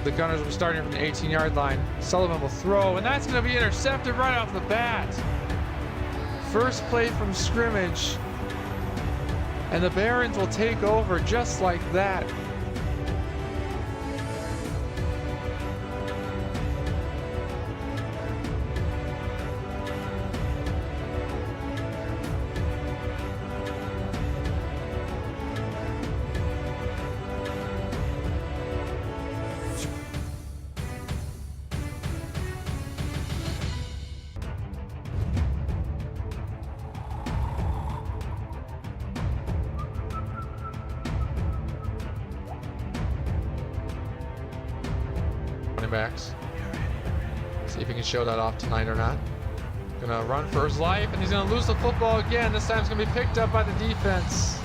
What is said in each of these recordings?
the Gunners will be starting from the 18-yard line. Sullivan will throw, and that's going to be intercepted right off the bat. First play from scrimmage, and the Barons will take over just like that. Backs. See if he can show that off tonight or not. Gonna run for his life, and he's gonna lose the football again. This time it's gonna be picked up by the defense.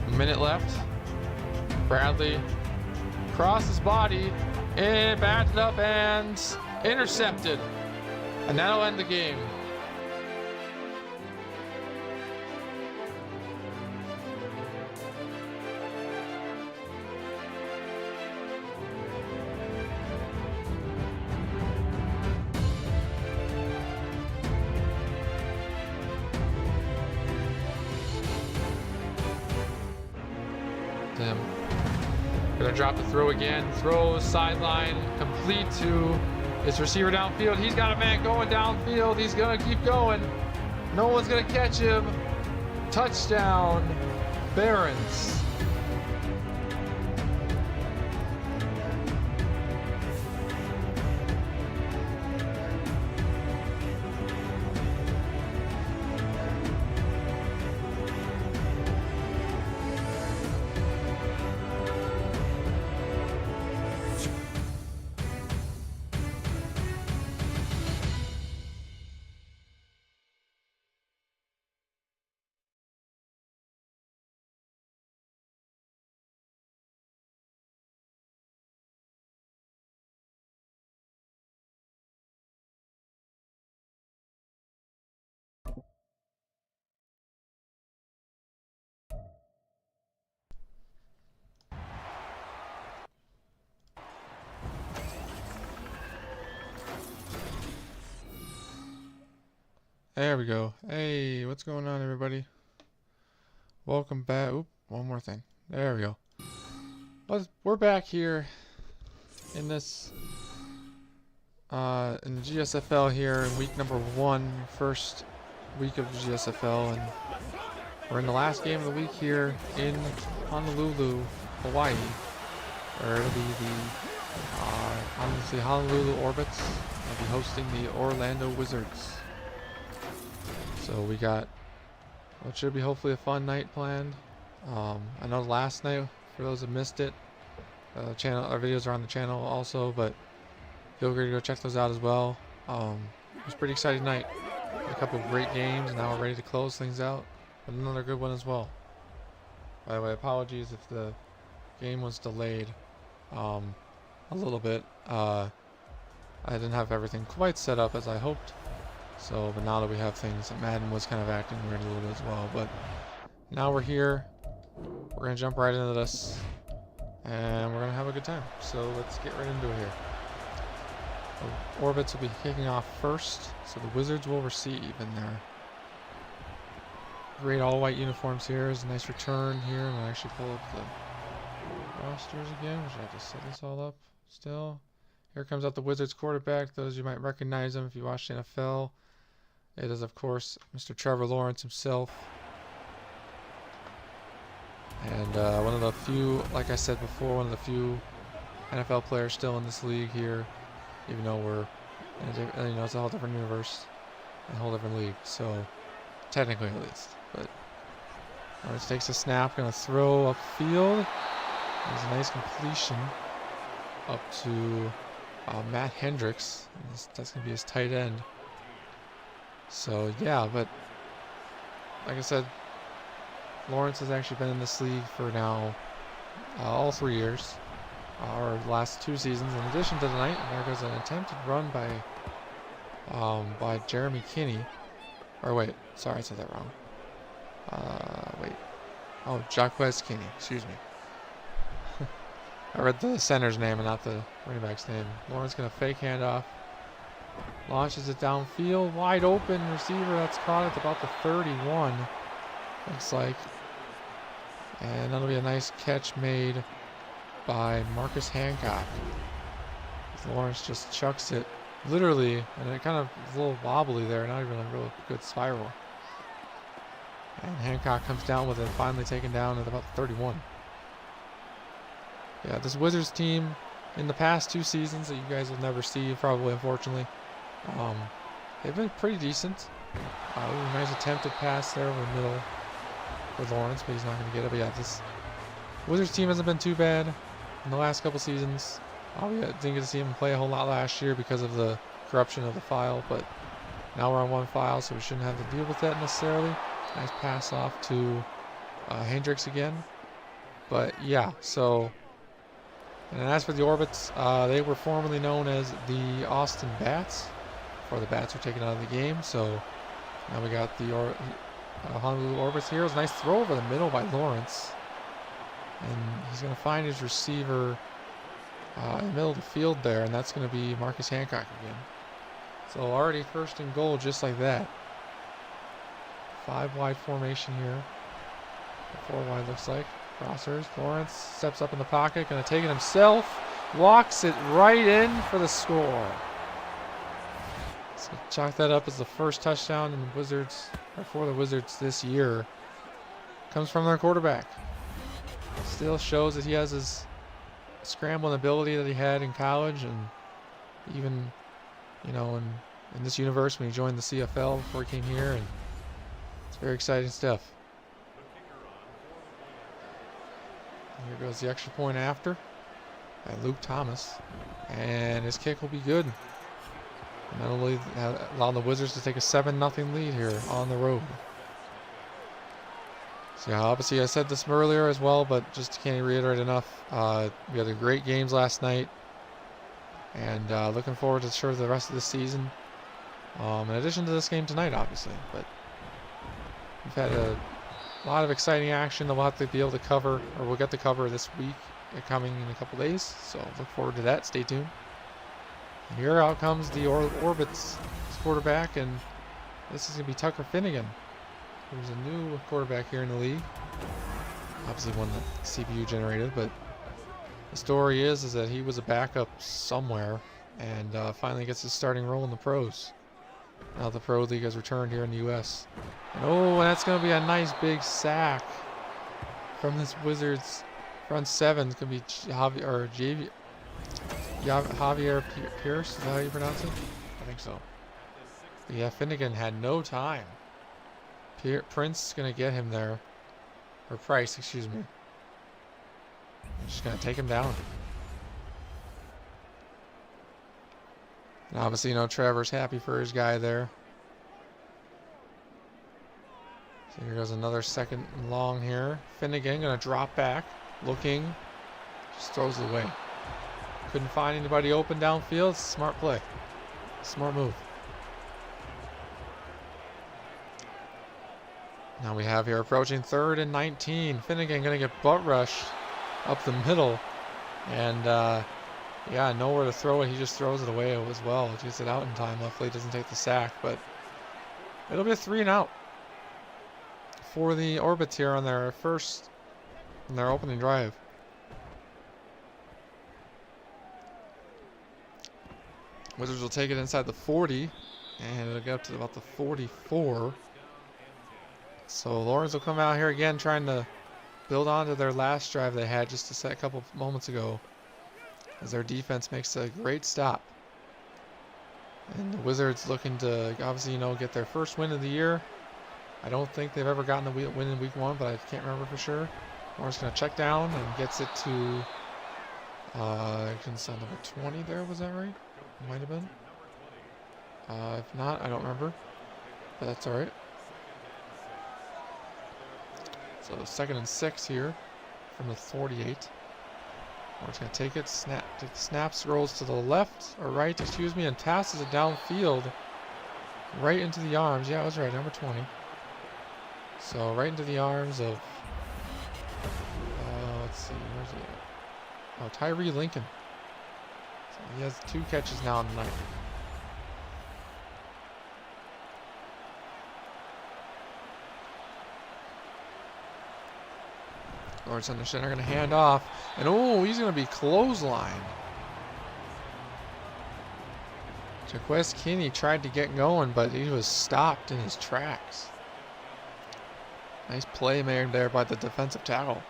A minute left. Bradley across his body. And batted up and intercepted. And that'll end the game. Gonna drop the throw again. Throws sideline, complete to his receiver downfield. He's got a man going downfield. He's gonna keep going. No one's gonna catch him. Touchdown, Barons. There we go. Hey, what's going on, everybody? Welcome back. Oop, one more thing. There we go. We're back here in this in the GSFL here in week number 1, first week of the GSFL, and we're in the last game of the week here in Honolulu, Hawaii, where it'll be the Honolulu Orbits. They'll be hosting the Orlando Wizards. So we got what should be hopefully a fun night planned. I know last night, for those that missed it, our videos are on the channel also, but feel free to go check those out as well. It was a pretty exciting night. A couple of great games, and now we're ready to close things out with another good one as well. By the way, apologies if the game was delayed a little bit. I didn't have everything quite set up as I hoped. So, but now that we have things, Madden was kind of acting weird a little bit as well. But now we're here. We're going to jump right into this. And we're going to have a good time. So let's get right into it here. The Orbits will be kicking off first. So the Wizards will receive in their great all-white uniforms here. There's a nice return here. I'm going to actually pull up the rosters again. Should I just set this all up still? Here comes out the Wizards quarterback. Those you might recognize him if you watched NFL. It is, of course, Mr. Trevor Lawrence himself. And one of the few, like I said before, one of the few NFL players still in this league here, even though we're, it's a whole different universe, a whole different league. So, technically at least. But Lawrence takes a snap, going to throw upfield. There's a nice completion up to Matt Hendricks. That's going to be his tight end. So, yeah, but like I said, Lawrence has actually been in this league for now all 3 years. or the last 2 seasons. In addition to tonight, there goes an attempted run by Jeremy Kinney. Or wait, sorry, I said that wrong. Wait. Oh, Jaquez Kinney. Excuse me. I read the center's name and not the running back's name. Lawrence going to fake handoff. Launches it downfield. Wide open receiver that's caught at about the 31. Looks like. And that'll be a nice catch made by Marcus Hancock. Lawrence just chucks it. Literally, and it kind of is a little wobbly there. Not even a real good spiral. And Hancock comes down with it, finally taken down at about 31. Yeah, this Wizards team, in the past 2 seasons that you guys will never see, probably, unfortunately, they've been pretty decent. Nice attempted pass there over the middle for Lawrence, but he's not going to get it. But yeah, this Wizards team hasn't been too bad in the last couple seasons. We didn't get to see him play a whole lot last year because of the corruption of the file, but now we're on 1 file, so we shouldn't have to deal with that necessarily. Nice pass off to Hendricks again. But yeah, so, and as for the Orbits, they were formerly known as the Austin Bats, before the Bats were taken out of the game. So now we got the Honolulu Orbits here. It was a nice throw over the middle by Lawrence. And he's going to find his receiver in the middle of the field there, and that's going to be Marcus Hancock again. So already 1st and goal just like that. 5 wide formation here. 4 wide looks like. Crossers. Lawrence steps up in the pocket, going to take it himself. Walks it right in for the score. So chalk that up as the first touchdown in the Wizards, or for the Wizards this year. Comes from their quarterback. Still shows that he has his scrambling ability that he had in college, and even, you know, in this universe when he joined the CFL before he came here, and it's very exciting stuff. And here goes the extra point after by Luke Thomas, and his kick will be good. And that'll allow the Wizards to take a 7-0 lead here on the road. So yeah, obviously I said this earlier as well, but just can't reiterate enough. We had great games last night, and looking forward to the rest of the season. In addition to this game tonight, obviously, but we've had a lot of exciting action that we'll have to be able to cover, or we'll get to cover this week, coming in a couple days. So look forward to that. Stay tuned. And here out comes the Orbits quarterback, and this is going to be Tucker Finnegan. There's a new quarterback here in the league. Obviously one that CPU generated, but the story is that he was a backup somewhere and finally gets his starting role in the pros. Now the Pro League has returned here in the U.S. And that's going to be a nice big sack from this Wizards front 7. It's going to be Javier Pierce. Is that how you pronounce it? I think so. But yeah, Finnegan had no time. Prince is going to get him there. Or Price, excuse me. Just going to take him down. And obviously, you know, Trevor's happy for his guy there. So here goes another 2nd and long here. Finnegan going to drop back. Looking. Just throws it away. Couldn't find anybody open downfield. Smart play. Smart move. Now we have here approaching 3rd and 19. Finnegan going to get butt rushed up the middle. And, yeah, nowhere to throw it. He just throws it away as well. He gets it out in time. Luckily, doesn't take the sack. But it'll be a 3-and-out for the Orbits here on their opening drive. Wizards will take it inside the 40. And it'll get up to about the 44. So Lawrence will come out here again trying to build on to their last drive they had just a couple moments ago, as their defense makes a great stop. And the Wizards looking to obviously, you know, get their first win of the year. I don't think they've ever gotten a win in week 1, but I can't remember for sure. Lawrence going to check down and gets it to number 20 there. Was that right? Might have been. If not, I don't remember. But that's all right. So 2nd and 6 here from the 48. We're just going to take it, snap, scrolls to the left, or right, excuse me, and passes it downfield. Right into the arms. Yeah, I was right, number 20. So right into the arms of, let's see, where's he at? Oh, Tyree Lincoln. So he has 2 catches now on the night. Lawrence under center, going to hand off. And oh, he's going to be clotheslined. Jaquez Kinney tried to get going, but he was stopped in his tracks. Nice play made there by the defensive tackle.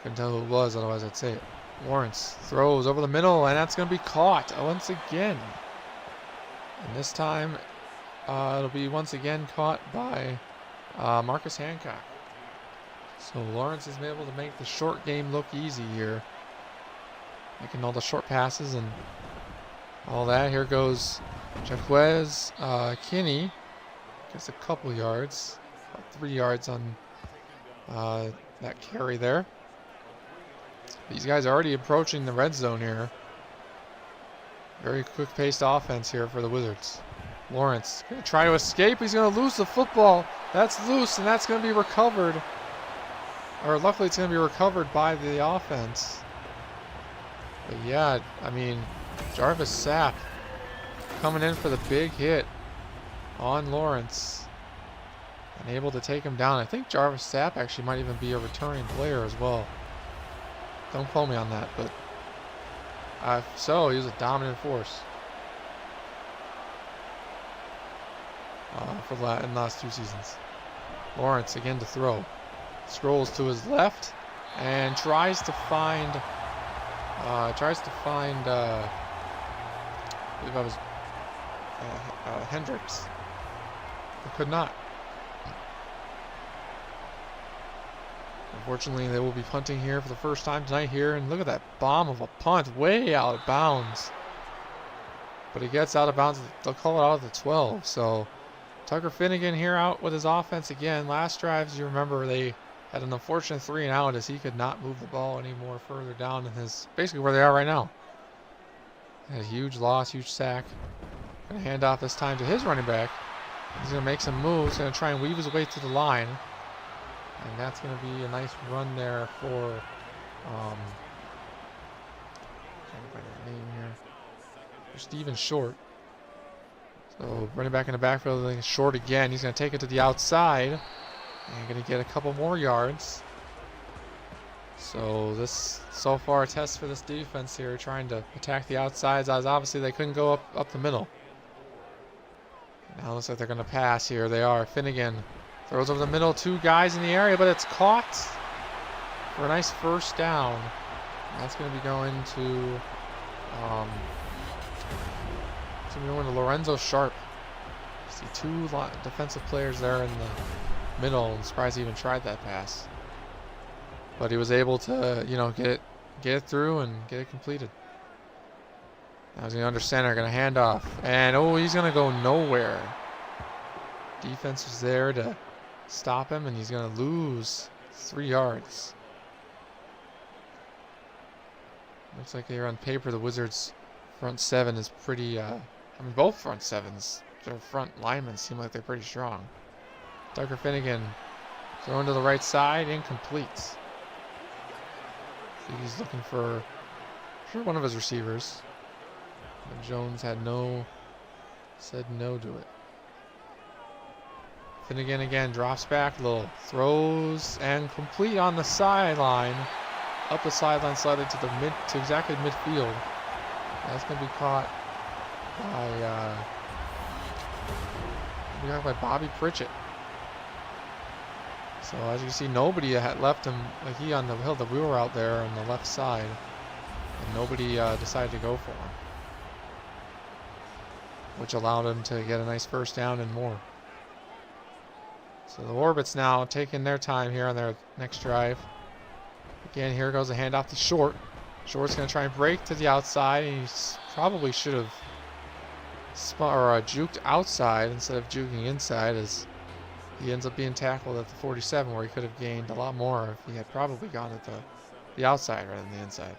Couldn't tell who it was, otherwise I'd say it. Lawrence throws over the middle, and that's going to be caught once again. And this time, it'll be once again caught by Marcus Hancock. So Lawrence has been able to make the short game look easy here. Making all the short passes and all that. Here goes Jaquez Kinney. Gets a couple yards. About 3 yards on that carry there. These guys are already approaching the red zone here. Very quick-paced offense here for the Wizards. Lawrence going to try to escape. He's going to lose the football. That's loose, and that's going to be recovered. Or luckily it's going to be recovered by the offense. But yeah, I mean, Jarvis Sapp coming in for the big hit on Lawrence. And able to take him down. I think Jarvis Sapp actually might even be a returning player as well. Don't quote me on that, but so he was a dominant force in the last 2 seasons. Lawrence again to throw. Scrolls to his left and tries to find I believe I was Hendricks. But could not. Unfortunately, they will be punting here for the first time tonight here, and look at that bomb of a punt way out of bounds. But he gets out of bounds. They'll call it out of the 12. So Tucker Finnegan here out with his offense again. Last drives, you remember, they had an unfortunate 3 and out as he could not move the ball any more further down in his, basically where they are right now. Had a huge loss, huge sack. Going to hand off this time to his running back. He's going to make some moves, going to try and weave his way to the line. And that's going to be a nice run there for, trying to find his name here, for Steven Short. So running back in the backfield, Short again. He's going to take it to the outside. And going to get a couple more yards. So this, so far, a test for this defense here, trying to attack the outsides, as obviously they couldn't go up the middle. Now it looks like they're going to pass here. They are. Finnegan throws over the middle, 2 guys in the area, but it's caught for a nice first down. And that's going to be going to, Lorenzo Sharp. See 2 defensive players there in the middle. I'm surprised he even tried that pass. But he was able to, get it through and get it completed. Now he's going to under center, going to hand off. And, he's going to go nowhere. Defense was there to stop him, and he's going to lose 3 yards. Looks like here on paper, the Wizards' front 7 is pretty, both front 7s, their front linemen seem like they're pretty strong. Tucker Finnegan throwing to the right side, incomplete. He's looking for one of his receivers. But Jones said no to it. Finnegan again drops back, little throws and complete on the sideline. Up the sideline, slightly to exactly midfield. That's going to be caught by Bobby Pritchett. So as you can see, nobody had left him. Like he on the hill, we were out there on the left side, and nobody decided to go for him, which allowed him to get a nice first down and more. So the Orbits now taking their time here on their next drive. Again, here goes a handoff to Short. Short's going to try and break to the outside, and he probably should have juked outside instead of juking inside, as he ends up being tackled at the 47, where he could have gained a lot more if he had probably gone at the the outside rather than the inside.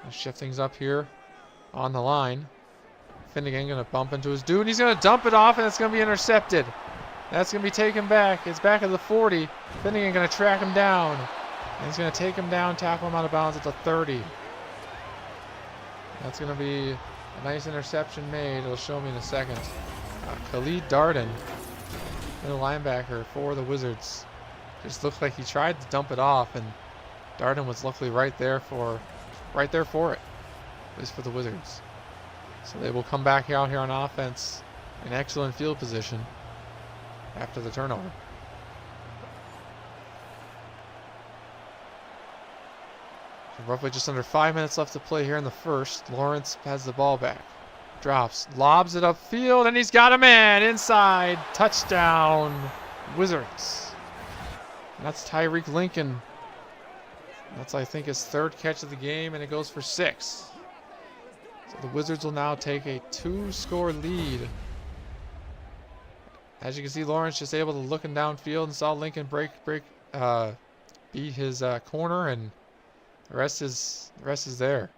Let's shift things up here on the line. Finnegan going to bump into his dude, and he's going to dump it off, and it's going to be intercepted. That's going to be taken back. It's back at the 40. Finnegan going to track him down. And he's going to take him down, tackle him out of bounds at the 30. That's going to be a nice interception made. It'll show me in a second. Khalid Darden, middle linebacker for the Wizards. Just looked like he tried to dump it off, and Darden was luckily right there for it, at least for the Wizards. So they will come back out here on offense in excellent field position after the turnover. So roughly just under 5 minutes left to play here in the first. Lawrence has the ball back. Drops, lobs it upfield, and he's got a man inside. Touchdown, Wizards. And that's Tyreek Lincoln. That's, I think, his third catch of the game, and it goes for 6. So the Wizards will now take a 2-score lead. As you can see, Lawrence just able to looking downfield and saw Lincoln beat his corner, and the rest is there.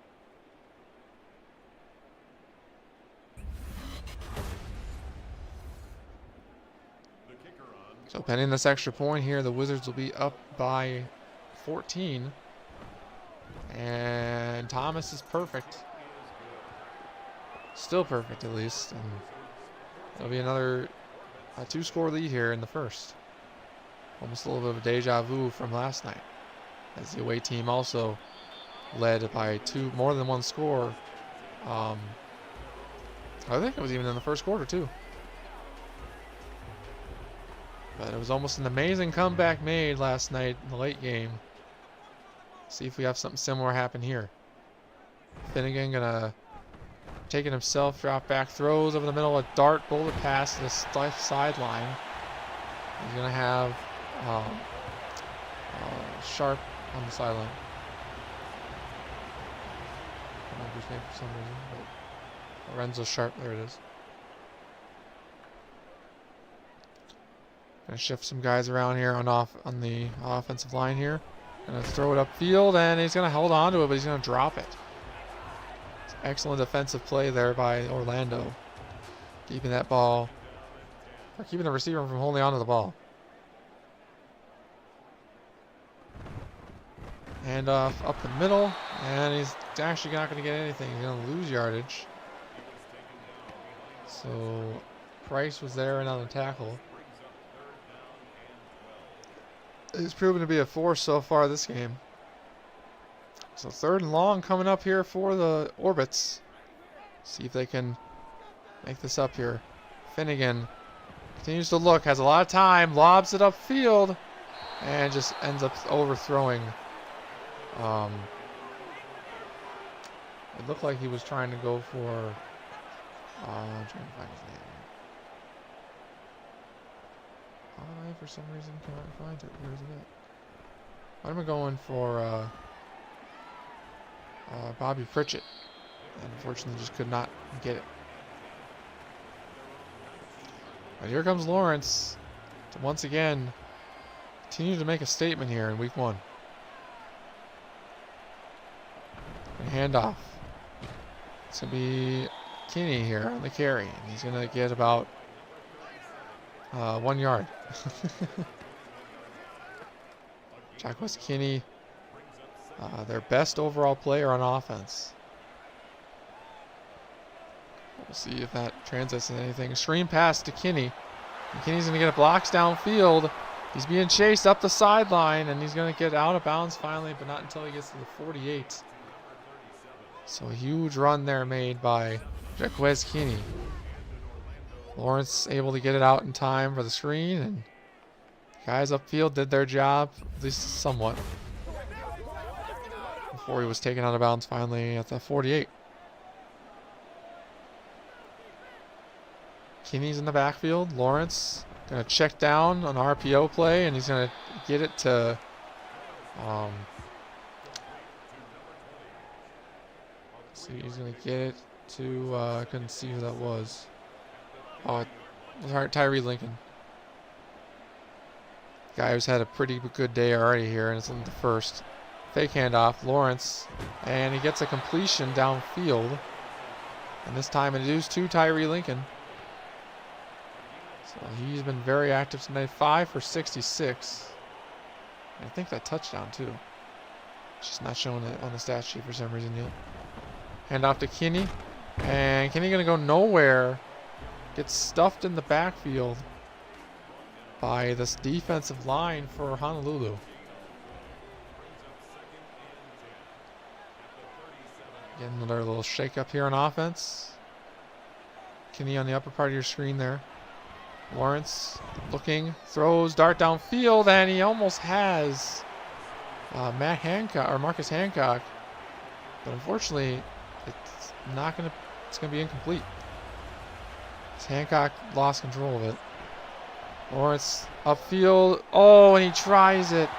So pending this extra point here, the Wizards will be up by 14. And Thomas is perfect. Still perfect, at least. And it'll be another 2-score lead here in the first. Almost a little bit of a deja vu from last night, as the away team also led by more than 1 score. I think it was even in the first quarter too. But it was almost an amazing comeback made last night in the late game. See if we have something similar happen here. Finnegan gonna take it himself, drop back, throws over the middle, a dart bullet pass to the left sideline. He's gonna have Sharp on the sideline. I don't know his name for some reason, but Lorenzo Sharp, there it is. Gonna shift some guys around here on the offensive line here. Gonna throw it upfield, and he's gonna hold on to it, but he's gonna drop it. Excellent defensive play there by Orlando. Keeping that ball, or keeping the receiver from holding on to the ball. And up the middle, and he's actually not going to get anything. He's going to lose yardage. So Price was there and on the tackle. It's proven to be a force so far this game. So 3rd and long coming up here for the Orbits. See if they can make this up here. Finnegan continues to look, has a lot of time, lobs it upfield, and just ends up overthrowing. It looked like he was trying to go for. I'm trying to find his name. I, for some reason, cannot find it. Where is it at? I'm going for Bobby Pritchett, and unfortunately, just could not get it. But here comes Lawrence to once again continue to make a statement here in week 1. And handoff. It's going to be Kinney here on the carry. And he's going to get about 1 yard. Jacquez Kinney, their best overall player on offense. We'll see if that translates into anything. Screen pass to Kinney. And Kinney's going to get a blocks downfield. He's being chased up the sideline, and he's going to get out of bounds finally, but not until he gets to the 48. So a huge run there made by Jacquez Kinney. Lawrence able to get it out in time for the screen, and guys upfield did their job, at least somewhat, before he was taken out of bounds finally at the 48. Kinney's in the backfield. Lawrence going to check down on RPO play, and he's going to get it to see, he's going to get it to I couldn't see who that was. Oh, it was Tyree Lincoln. Guy who's had a pretty good day already here, and it's in the first. Fake handoff, Lawrence, and he gets a completion downfield. And this time it is to Tyree Lincoln. So he's been very active tonight, 5 for 66. And I think that touchdown too. It's just not showing it on the stat sheet for some reason yet. Handoff to Kinney, and Kinney gonna go nowhere. Gets stuffed in the backfield by this defensive line for Honolulu. Getting another little shake up here on offense. Kinney on the upper part of your screen there. Lawrence looking, throws, dart downfield, and he almost has Matt Hancock or Marcus Hancock, but unfortunately, it's gonna be incomplete. Hancock lost control of it. Lawrence upfield, oh, and he tries it.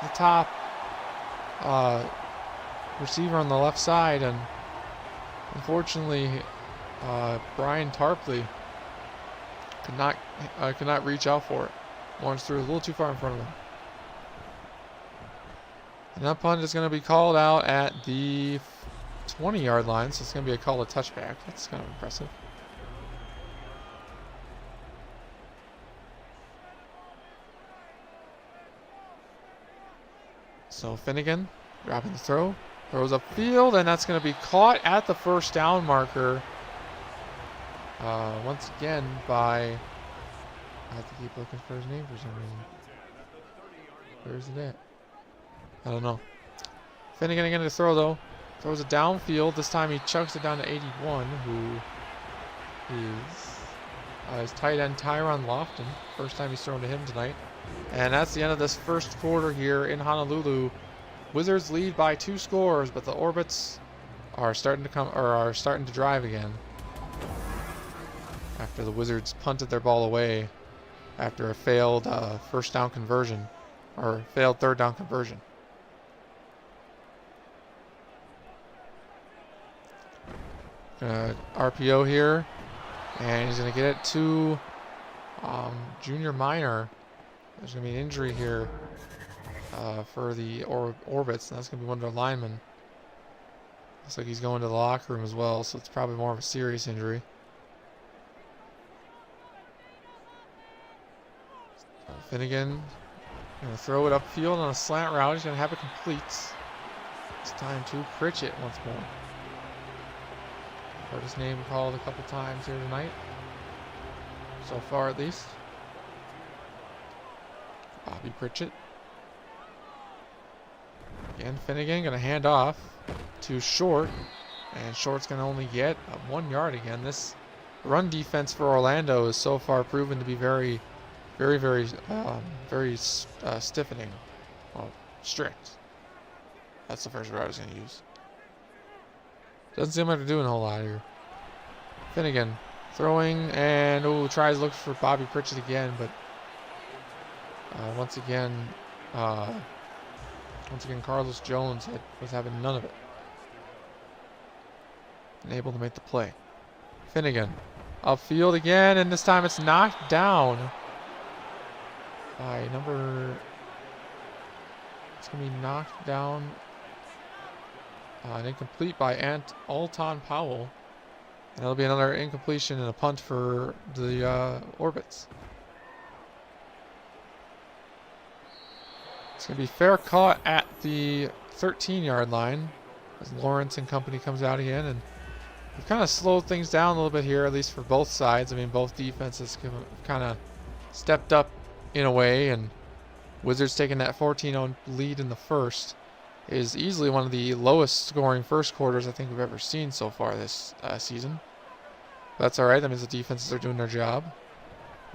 The top receiver on the left side, and unfortunately, Brian Tarpley could not reach out for it. Lawrence threw a little too far in front of him. And that punt is going to be called out at the 20-yard line, so it's going to be a call to touchback. That's kind of impressive. So Finnegan dropping the throw, throws upfield, and that's going to be caught at the first down marker. Once again by, I have to keep looking for his name for some reason. Where is it at? I don't know. Finnegan again to throw though. Throws it downfield. This time he chucks it down to 81, who is his tight end Tyron Lofton. First time he's thrown to him tonight. And that's the end of this first quarter here in Honolulu. Wizards lead by 2 scores, but the Orbits are starting to drive again. After the Wizards punted their ball away after a failed first down conversion, or failed third down conversion. RPO here, and he's going to get it to Junior Minor. There's going to be an injury here for the Orbits, and that's going to be one of their linemen. Looks like he's going to the locker room as well, so it's probably more of a serious injury. Finnegan going to throw it upfield on a slant route. He's going to have it complete. It's time to Pritchett once more. Heard his name called a couple times here tonight. So far, at least. Bobby Pritchett. Again, Finnegan going to hand off to Short. And Short's going to only get 1 yard again. This run defense for Orlando is so far proven to be very stiffening. Well, strict. That's the first word I was going to use. Doesn't seem like they're doing a whole lot here. Finnegan throwing, and tries to look for Bobby Pritchett again, but once again Carlos Jones was having none of it. Unable to make the play. Finnegan upfield again, and this time it's knocked down by it's going to be knocked down and incomplete by Alton Powell. And that'll be another incompletion and a punt for the Orbits. It's going to be fair caught at the 13-yard line as Lawrence and company comes out again. And we've kind of slowed things down a little bit here, at least for both sides. I mean, both defenses kind of stepped up in a way, and Wizards taking that 14-0 lead in the first is easily one of the lowest scoring first quarters I think we've ever seen so far this season. But that's all right. That means the defenses are doing their job.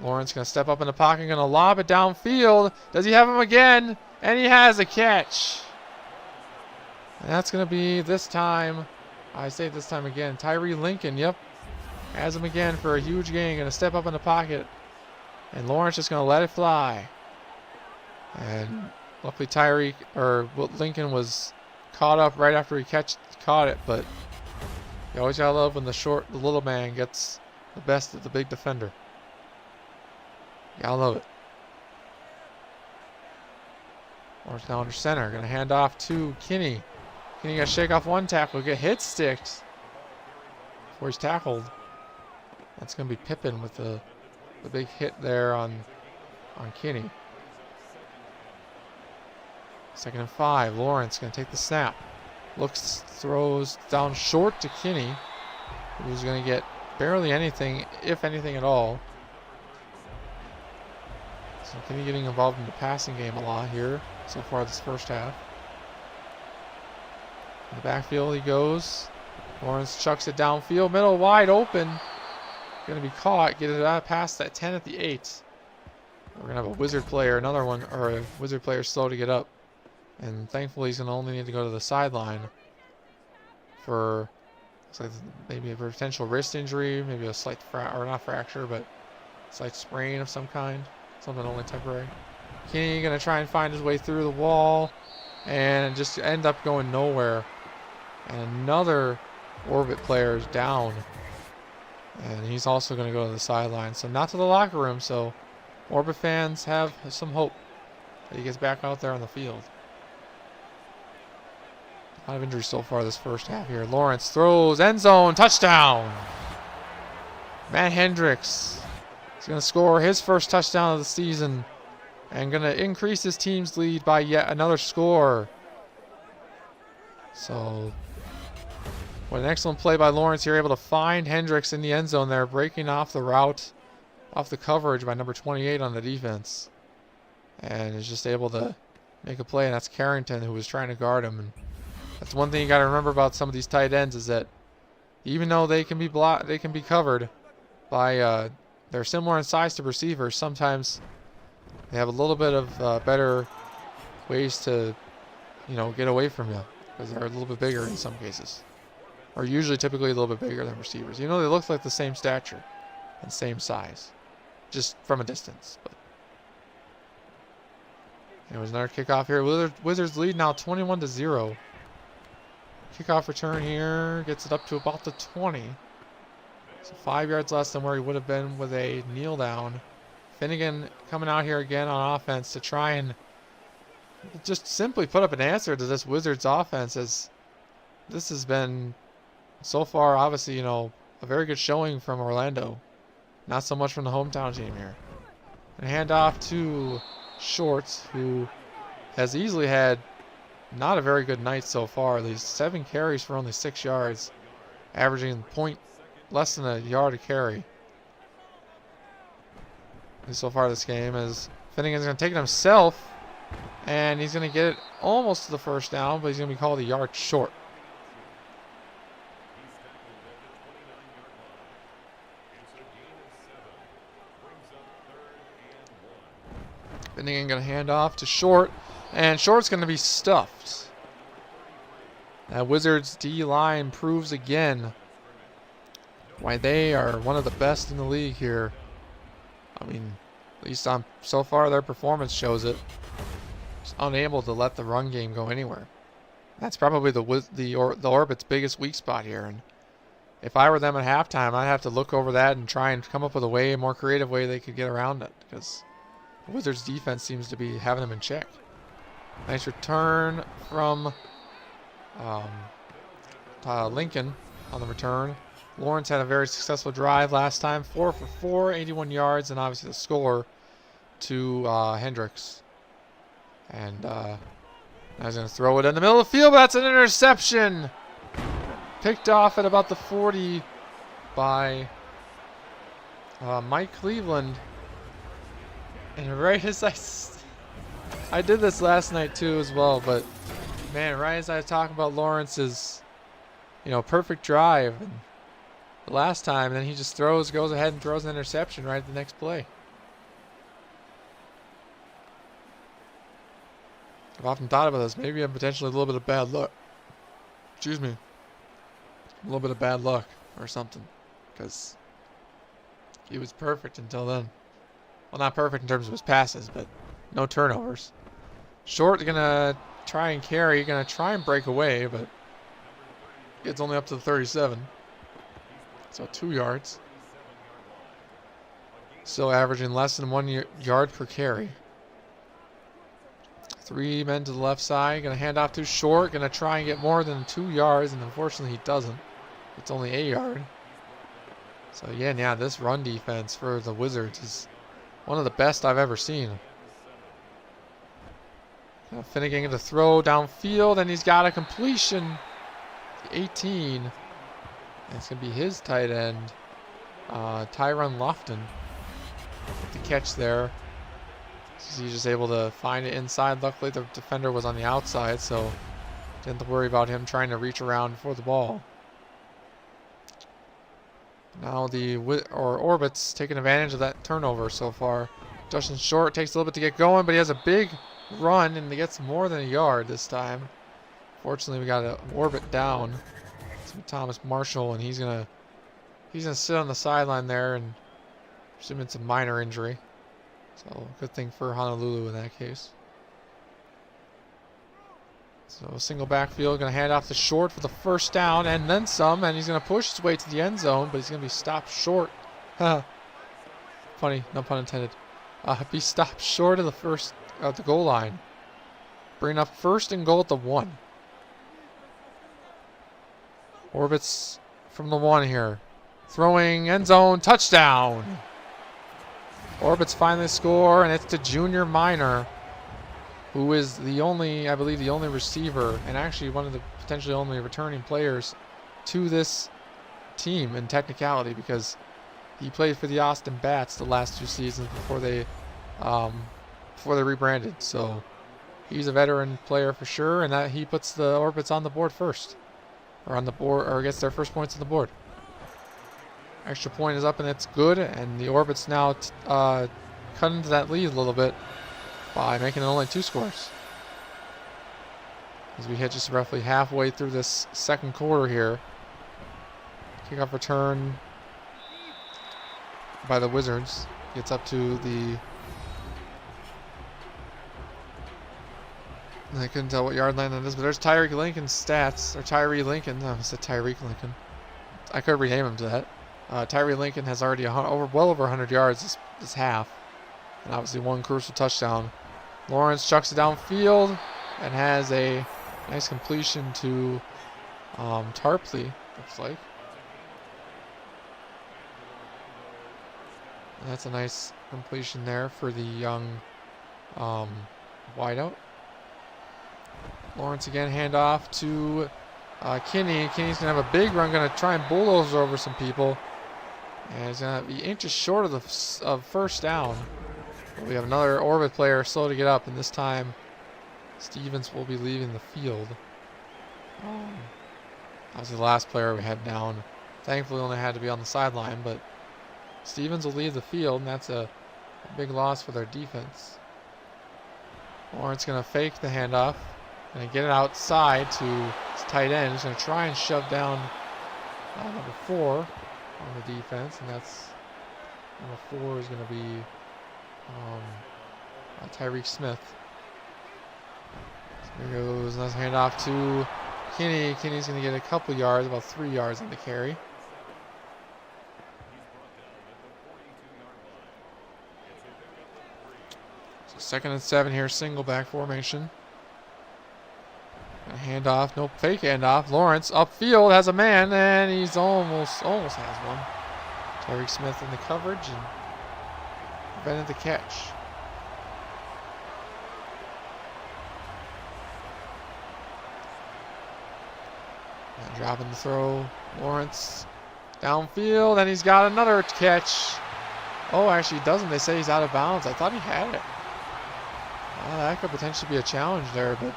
Lawrence going to step up in the pocket, going to lob it downfield. Does he have him again? And he has a catch. And that's going to be this time, I say this time again, Tyree Lincoln, yep, has him again for a huge gain. Going to step up in the pocket. And Lawrence just going to let it fly. And luckily Lincoln was caught up right after he caught it, but you always gotta love when the little man gets the best of the big defender. You gotta love it. Lawrence now under center. Going to hand off to Kinney. Kinney got to shake off one tackle. Get hit sticks before he's tackled. That's going to be Pippin with the big hit there on Kinney. 2nd and 5. Lawrence going to take the snap. Looks, throws down short to Kinney, who's going to get barely anything, if anything at all. So Kinney getting involved in the passing game a lot here so far this first half. In the backfield he goes. Lawrence chucks it downfield, middle wide open. Going to be caught. Get it out past that 10 at the 8. We're going to have a Wizard player, another one, or a Wizard player slow to get up. And thankfully he's going to only need to go to the sideline for looks like maybe a potential wrist injury, maybe a slight or not fracture, but slight sprain of some kind. Something only temporary. Kinney going to try and find his way through the wall and just end up going nowhere. And another Orbit player is down. And he's also going to go to the sideline. So not to the locker room. So Orbit fans have some hope that he gets back out there on the field. A lot of injuries so far this first half here. Lawrence throws, end zone, touchdown. Matt Hendricks is going to score his first touchdown of the season and going to increase his team's lead by yet another score. So, what an excellent play by Lawrence here, able to find Hendricks in the end zone there, breaking off the route, off the coverage by number 28 on the defense. And is just able to make a play, and that's Carrington who was trying to guard him. And that's one thing you got to remember about some of these tight ends is that even though they can be they can be covered by they're similar in size to receivers, sometimes they have a little bit of better ways to, get away from you because they're a little bit bigger in some cases, or usually typically a little bit bigger than receivers. They look like the same stature and same size, just from a distance. But it was another kickoff here. Wizards lead now 21-0. Kickoff return here gets it up to about the 20. So 5 yards less than where he would have been with a kneel down. Finnegan coming out here again on offense to try and just simply put up an answer to this Wizards offense, as this has been so far obviously, a very good showing from Orlando. Not so much from the hometown team here. And hand off to Shorts, who has easily had not a very good night so far. These 7 carries for only 6 yards, averaging less than a yard a carry. And so far this game, as Finnegan's going to take it himself, and he's going to get it almost to the first down, but he's going to be called a yard short. Finnegan going to hand off to Short, and Short's going to be stuffed. That Wizards D-line proves again why they are one of the best in the league here. I mean, at least so far their performance shows it. Just unable to let the run game go anywhere. That's probably the Orbit's biggest weak spot here. And if I were them at halftime, I'd have to look over that and try and come up with a more creative way they could get around it, because the Wizards defense seems to be having them in check. Nice return from Lincoln on the return. Lawrence had a very successful drive last time. 4 for 4, 81 yards, and obviously the score to Hendricks. And now he's going to throw it in the middle of the field, but that's an interception. Picked off at about the 40 by Mike Cleveland. And right as I did this last night too as well, but man, right as I was talking about Lawrence's, perfect drive and the last time, and then he just goes ahead and throws an interception right at the next play. I've often thought about this. Maybe I'm potentially a little bit of bad luck. Excuse me. A little bit of bad luck or something, because he was perfect until then. Well, not perfect in terms of his passes, but no turnovers. Short going to try and carry, going to try and break away, but gets only up to the 37. So 2 yards. Still averaging less than 1 yard per carry. 3 men to the left side. Going to hand off to Short. Going to try and get more than 2 yards, and unfortunately he doesn't. It's only a yard. So yeah, this run defense for the Wizards is one of the best I've ever seen. Finnegan to throw downfield, and he's got a completion. 18. And it's going to be his tight end, Tyron Lofton, with the catch there. He's just able to find it inside. Luckily, the defender was on the outside, so didn't have to worry about him trying to reach around for the ball. Now Orbit's taking advantage of that turnover so far. Justin Short takes a little bit to get going, but he has a big run and he gets more than a yard this time. Fortunately, we got an Orbit down. It's Thomas Marshall, and he's gonna sit on the sideline there and presume it's a minor injury. So good thing for Honolulu in that case. So single backfield, going to hand off to Short for the first down and then some, and he's going to push his way to the end zone, but he's going to be stopped short. Funny, no pun intended. Be stopped short of the goal line. Bringing up 1st and goal at the 1. Orbits from the 1 here. Throwing, end zone, touchdown. Orbits finally score, and it's to Junior Minor, who is I believe the only receiver, and actually one of the potentially only returning players to this team in technicality, because he played for the Austin Bats the last 2 seasons before they rebranded. So he's a veteran player for sure, and that he puts the Orbits on the board first, or gets their first points on the board. Extra point is up and it's good, and the Orbits now cut into that lead a little bit by making it only 2 scores. As we hit just roughly halfway through this second quarter here. Kickoff return by the Wizards. Gets up to the... I couldn't tell what yard line that is, but there's Tyreek Lincoln's stats. Or Tyree Lincoln. No, I said Tyreek Lincoln. I could rename him to that. Tyree Lincoln has already well over 100 yards this half. And obviously 1 crucial touchdown. Lawrence chucks it downfield and has a nice completion to Tarpley, looks like. And that's a nice completion there for the young wideout. Lawrence again, handoff to Kinney. Kinney's going to have a big run, going to try and bulldoze over some people. And he's going to be inches short of first down. We have another Orbit player slow to get up, and this time Stevens will be leaving the field. Obviously the last player we had down thankfully only had to be on the sideline, but Stevens will leave the field, and that's a big loss for their defense. Lawrence going to fake the handoff and get it outside to his tight end. He's going to try and shove down number 4 on the defense, and that's number 4 is going to be Tyreek Smith. So there goes, nice handoff to Kinney. Kinney's going to get a couple yards, about 3 yards on the carry. So 2nd and 7 here, single back formation. Handoff, no fake handoff. Lawrence upfield has a man, and he's almost has one. Tyreek Smith in the coverage and prevented the catch. And dropping the throw. Lawrence downfield, and he's got another catch. Oh, actually he doesn't. They say he's out of bounds. I thought he had it. That could potentially be a challenge there, but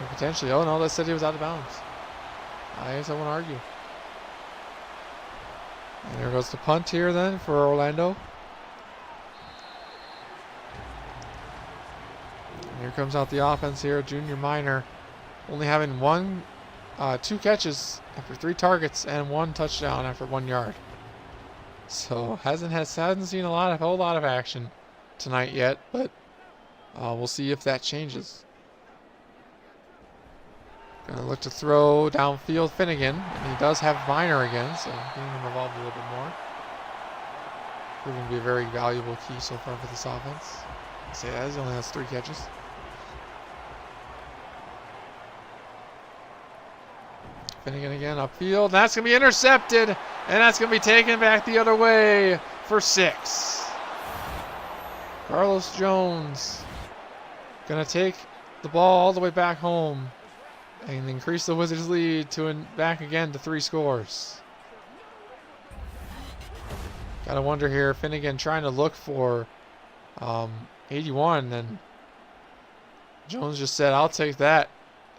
potentially. Oh no, they said he was out of bounds. I guess I won't argue. And there goes the punt here then for Orlando. And here comes out the offense here. Junior Minor only having 2 catches after 3 targets and 1 touchdown after 1 yard. So hasn't seen a whole lot of action tonight yet, but we'll see if that changes. Gonna look to throw downfield Finnegan, and he does have Minor again, so getting him involved a little bit more. Proving to be a very valuable key so far for this offense. I say that, he only has 3 catches. Finnegan again upfield. That's going to be intercepted. And that's going to be taken back the other way for 6. Carlos Jones going to take the ball all the way back home and increase the Wizards' lead to back again to 3 scores. Gotta wonder here, Finnegan trying to look for 81, and Jones just said, "I'll take that,"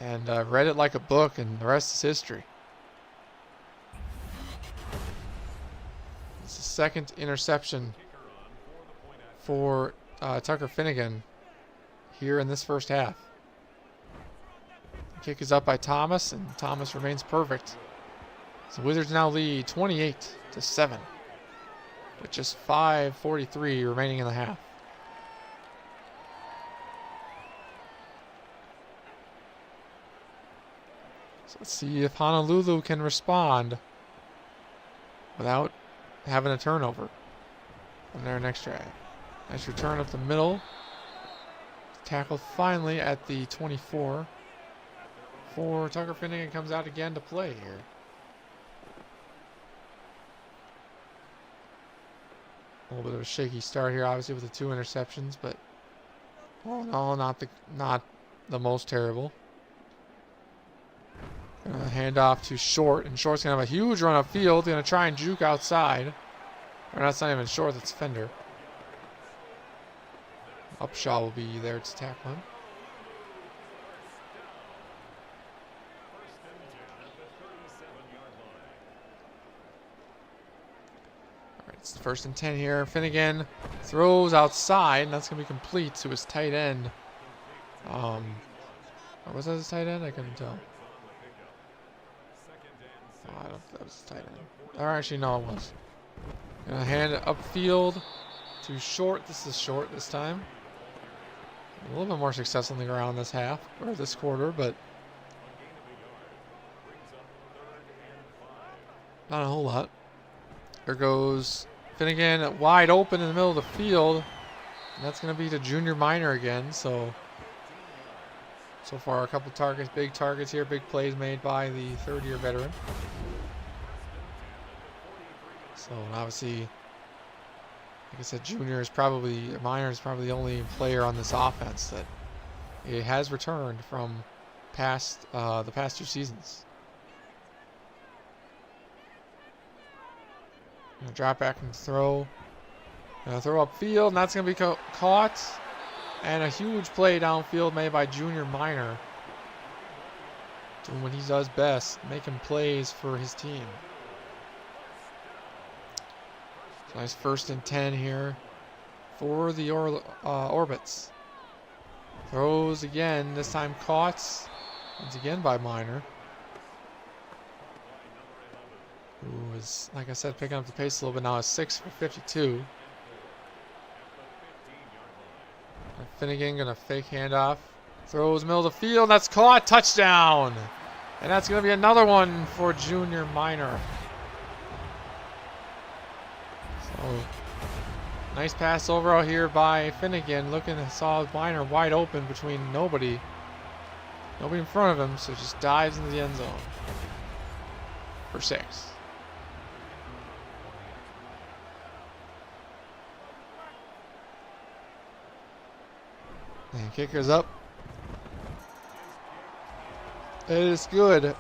and read it like a book, and the rest is history. It's the 2nd interception for Tucker Finnegan here in this first half. The kick is up by Thomas, and Thomas remains perfect. So Wizards now lead 28-7 with just 5:43 remaining in the half. So let's see if Honolulu can respond without having a turnover on their next drive. Nice return up the middle. Tackled finally at the 24. For Tucker Finnegan comes out again to play here. A little bit of a shaky start here, obviously, with the 2 interceptions, but all in all, not the most terrible. Gonna hand off to Short, and Short's gonna have a huge run upfield. Gonna try and juke outside. Or that's not even Short, that's Fender. Upshaw will be there to tackle him. Alright, it's the 1st and 10 here. Finnegan throws outside, and that's going to be complete to his tight end. Or was that his tight end? I couldn't tell. Oh, I don't think that was his tight end. Or actually, no, it was. Gonna hand it upfield to Short. This is Short this time. A little bit more success on the ground this half, or this quarter, but not a whole lot. There goes Finnegan wide open in the middle of the field. And that's going to be to Junior Minor again. So far a couple targets, big targets here, big plays made by the 3rd-year veteran. So obviously, like I said, Minor is probably the only player on this offense that it has returned from the past 2 seasons. Gonna drop back and throw. Gonna throw upfield, and that's gonna be caught. And a huge play downfield made by Junior Minor, doing what he does best, making plays for his team. Nice 1st and 10 here for the Orbits. Throws again, this time caught once again by Minor, who is, like I said, picking up the pace a little bit now. Is 6 for 52. Finnegan gonna fake handoff. Throws middle of the field. That's caught. Touchdown. And that's gonna be another one for Junior Minor. So nice pass over out here by Finnegan. Saw Minor wide open between nobody in front of him, so just dives into the end zone for 6. And kicker's up. It is good.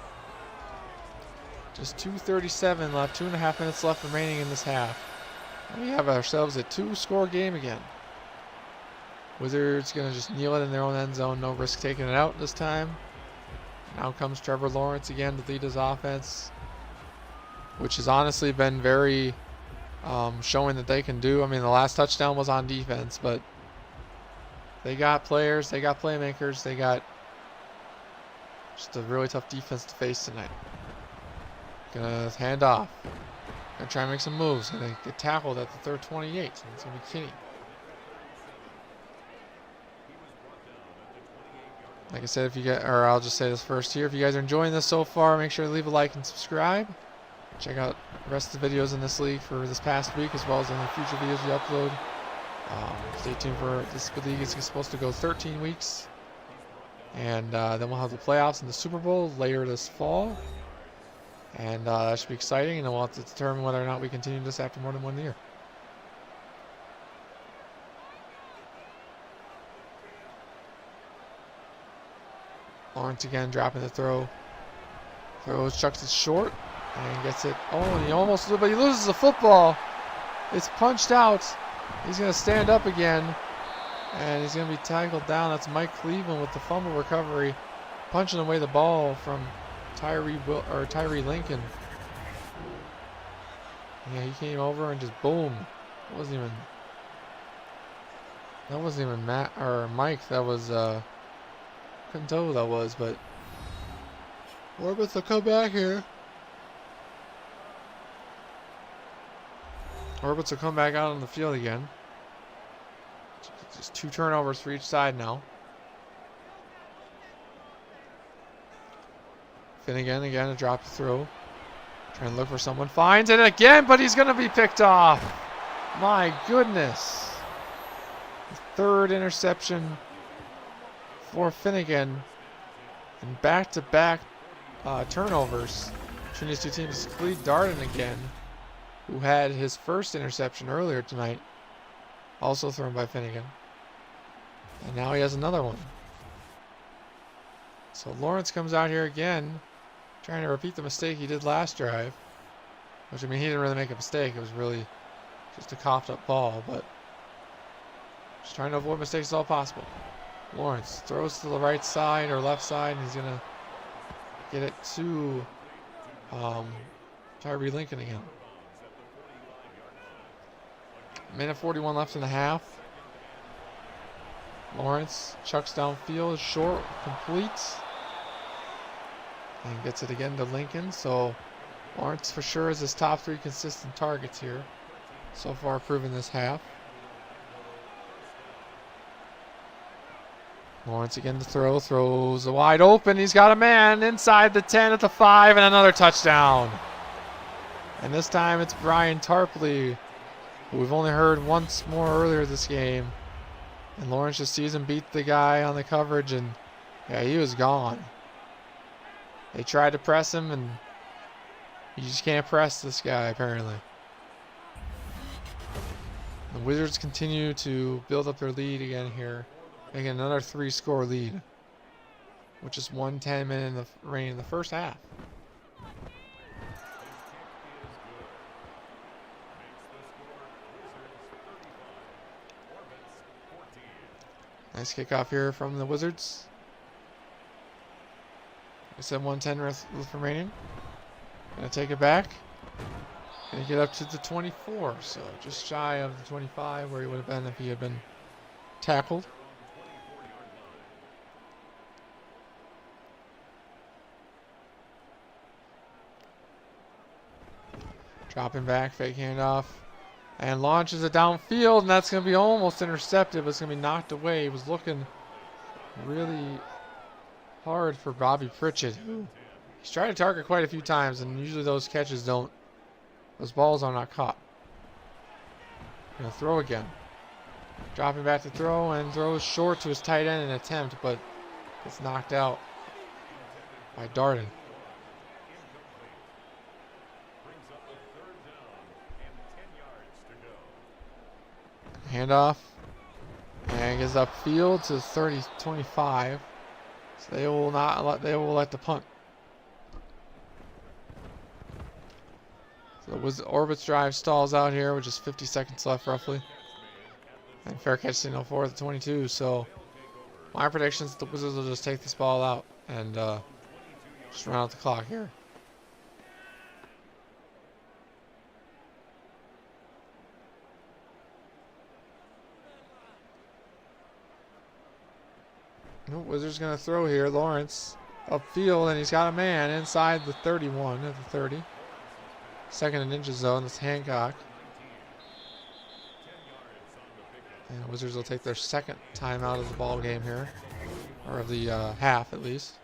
Just 2:37 left, 2.5 minutes left remaining in this half. And we have ourselves a 2-score game again. Wizards gonna just kneel it in their own end zone, no risk taking it out this time. Now comes Trevor Lawrence again to lead his offense, which has honestly been very showing that they can do. I mean, the last touchdown was on defense, but they got players, they got playmakers, they got just a really tough defense to face tonight. Gonna hand off. Gonna try and make some moves. Gonna get tackled at the 28. And it's gonna be Kinney. Like I said, I'll just say this first here. If you guys are enjoying this so far, make sure to leave a like and subscribe. Check out the rest of the videos in this league for this past week, as well as any future videos we upload. Stay tuned for this league. Is supposed to go 13 weeks. And then we'll have the playoffs and the Super Bowl later this fall. And that should be exciting, and we'll have to determine whether or not we continue this after more than 1 year. Lawrence again dropping the throw. Throws, chucks it short, and gets it. Oh, and he almost, but he loses the football. It's punched out. He's going to stand up again, and he's going to be tackled down. That's Mike Cleveland with the fumble recovery, punching away the ball from Tyree Lincoln. Yeah, he came over and just boom. That wasn't even Matt or Mike. That was couldn't tell who that was, but Orbits will come back here. Orbits will come back out on the field again. Just 2 turnovers for each side now. Finnegan again to drop the throw. Trying to look for someone. Finds it again, but he's going to be picked off. My goodness. The 3rd interception for Finnegan. And back-to-back turnovers between these 2 teams. Cleve Darden again, who had his first interception earlier tonight, also thrown by Finnegan. And now he has another one. So Lawrence comes out here again, trying to repeat the mistake he did last drive. Which, I mean, he didn't really make a mistake. It was really just a coughed up ball, but just trying to avoid mistakes as all possible. Lawrence throws to the right side or left side, and he's going to get it to Tyree Lincoln again. Minute 41 left in the half. Lawrence chucks downfield, short, complete, and gets it again to Lincoln. So Lawrence for sure is his top 3 consistent targets here so far, proven this half. Lawrence again to throw, throws a wide open. He's got a man inside the 10 at the 5, and another touchdown. And this time it's Brian Tarpley, who we've only heard once more earlier this game. And Lawrence just sees him beat the guy on the coverage, and yeah, he was gone. They tried to press him, and you just can't press this guy, apparently. The Wizards continue to build up their lead again here, making another 3-score lead, with just 1:10 minute remaining in the first half. Nice kickoff here from the Wizards. I said 1:10 left remaining. Gonna take it back. Gonna get up to the 24, so just shy of the 25 where he would have been if he had been tackled. Dropping back, fake handoff, and launches it downfield, and that's going to be almost intercepted, but it's going to be knocked away. He was looking really hard for Bobby Pritchett, who he's tried to target quite a few times, and usually those catches don't, those balls are not caught. Going to throw again. Dropping back to throw, and throws short to his tight end in an attempt, but gets knocked out by Darden. Handoff, and gets upfield to 25. So they will let the punt. So the Orbits drive stalls out here with just 50 seconds left roughly. And fair catch signal for the 22. So my prediction is the Wizards will just take this ball out and just run out the clock here. Wizards going to throw here. Lawrence upfield, and he's got a man inside the 31 at the 30. Second and inches zone. That's Hancock. And the Wizards will take their second timeout of the ball game here, or of the half at least.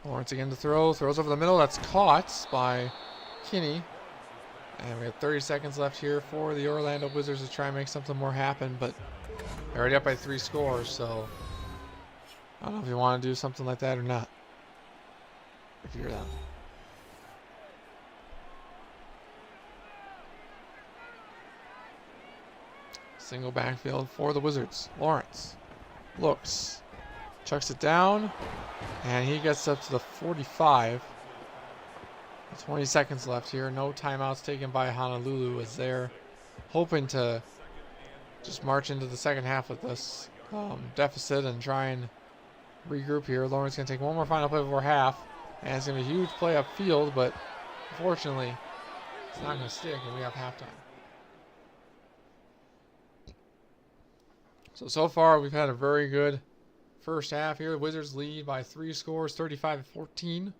Lawrence again to throw. Throws over the middle. That's caught by Kinney. And we have 30 seconds left here for the Orlando Wizards to try and make something more happen, but they're already up by 3 scores, so I don't know if you want to do something like that or not. If you're them. Single backfield for the Wizards. Lawrence looks, chucks it down, and he gets up to the 45. 20 seconds left here. No timeouts taken by Honolulu as they're hoping to just march into the second half with this deficit and try and regroup here. Lawrence going to take one more final play before half, and it's going to be a huge play upfield, but unfortunately it's not going to stick, and we have halftime. So far we've had a very good first half here. The Wizards lead by 3 scores, 35-14.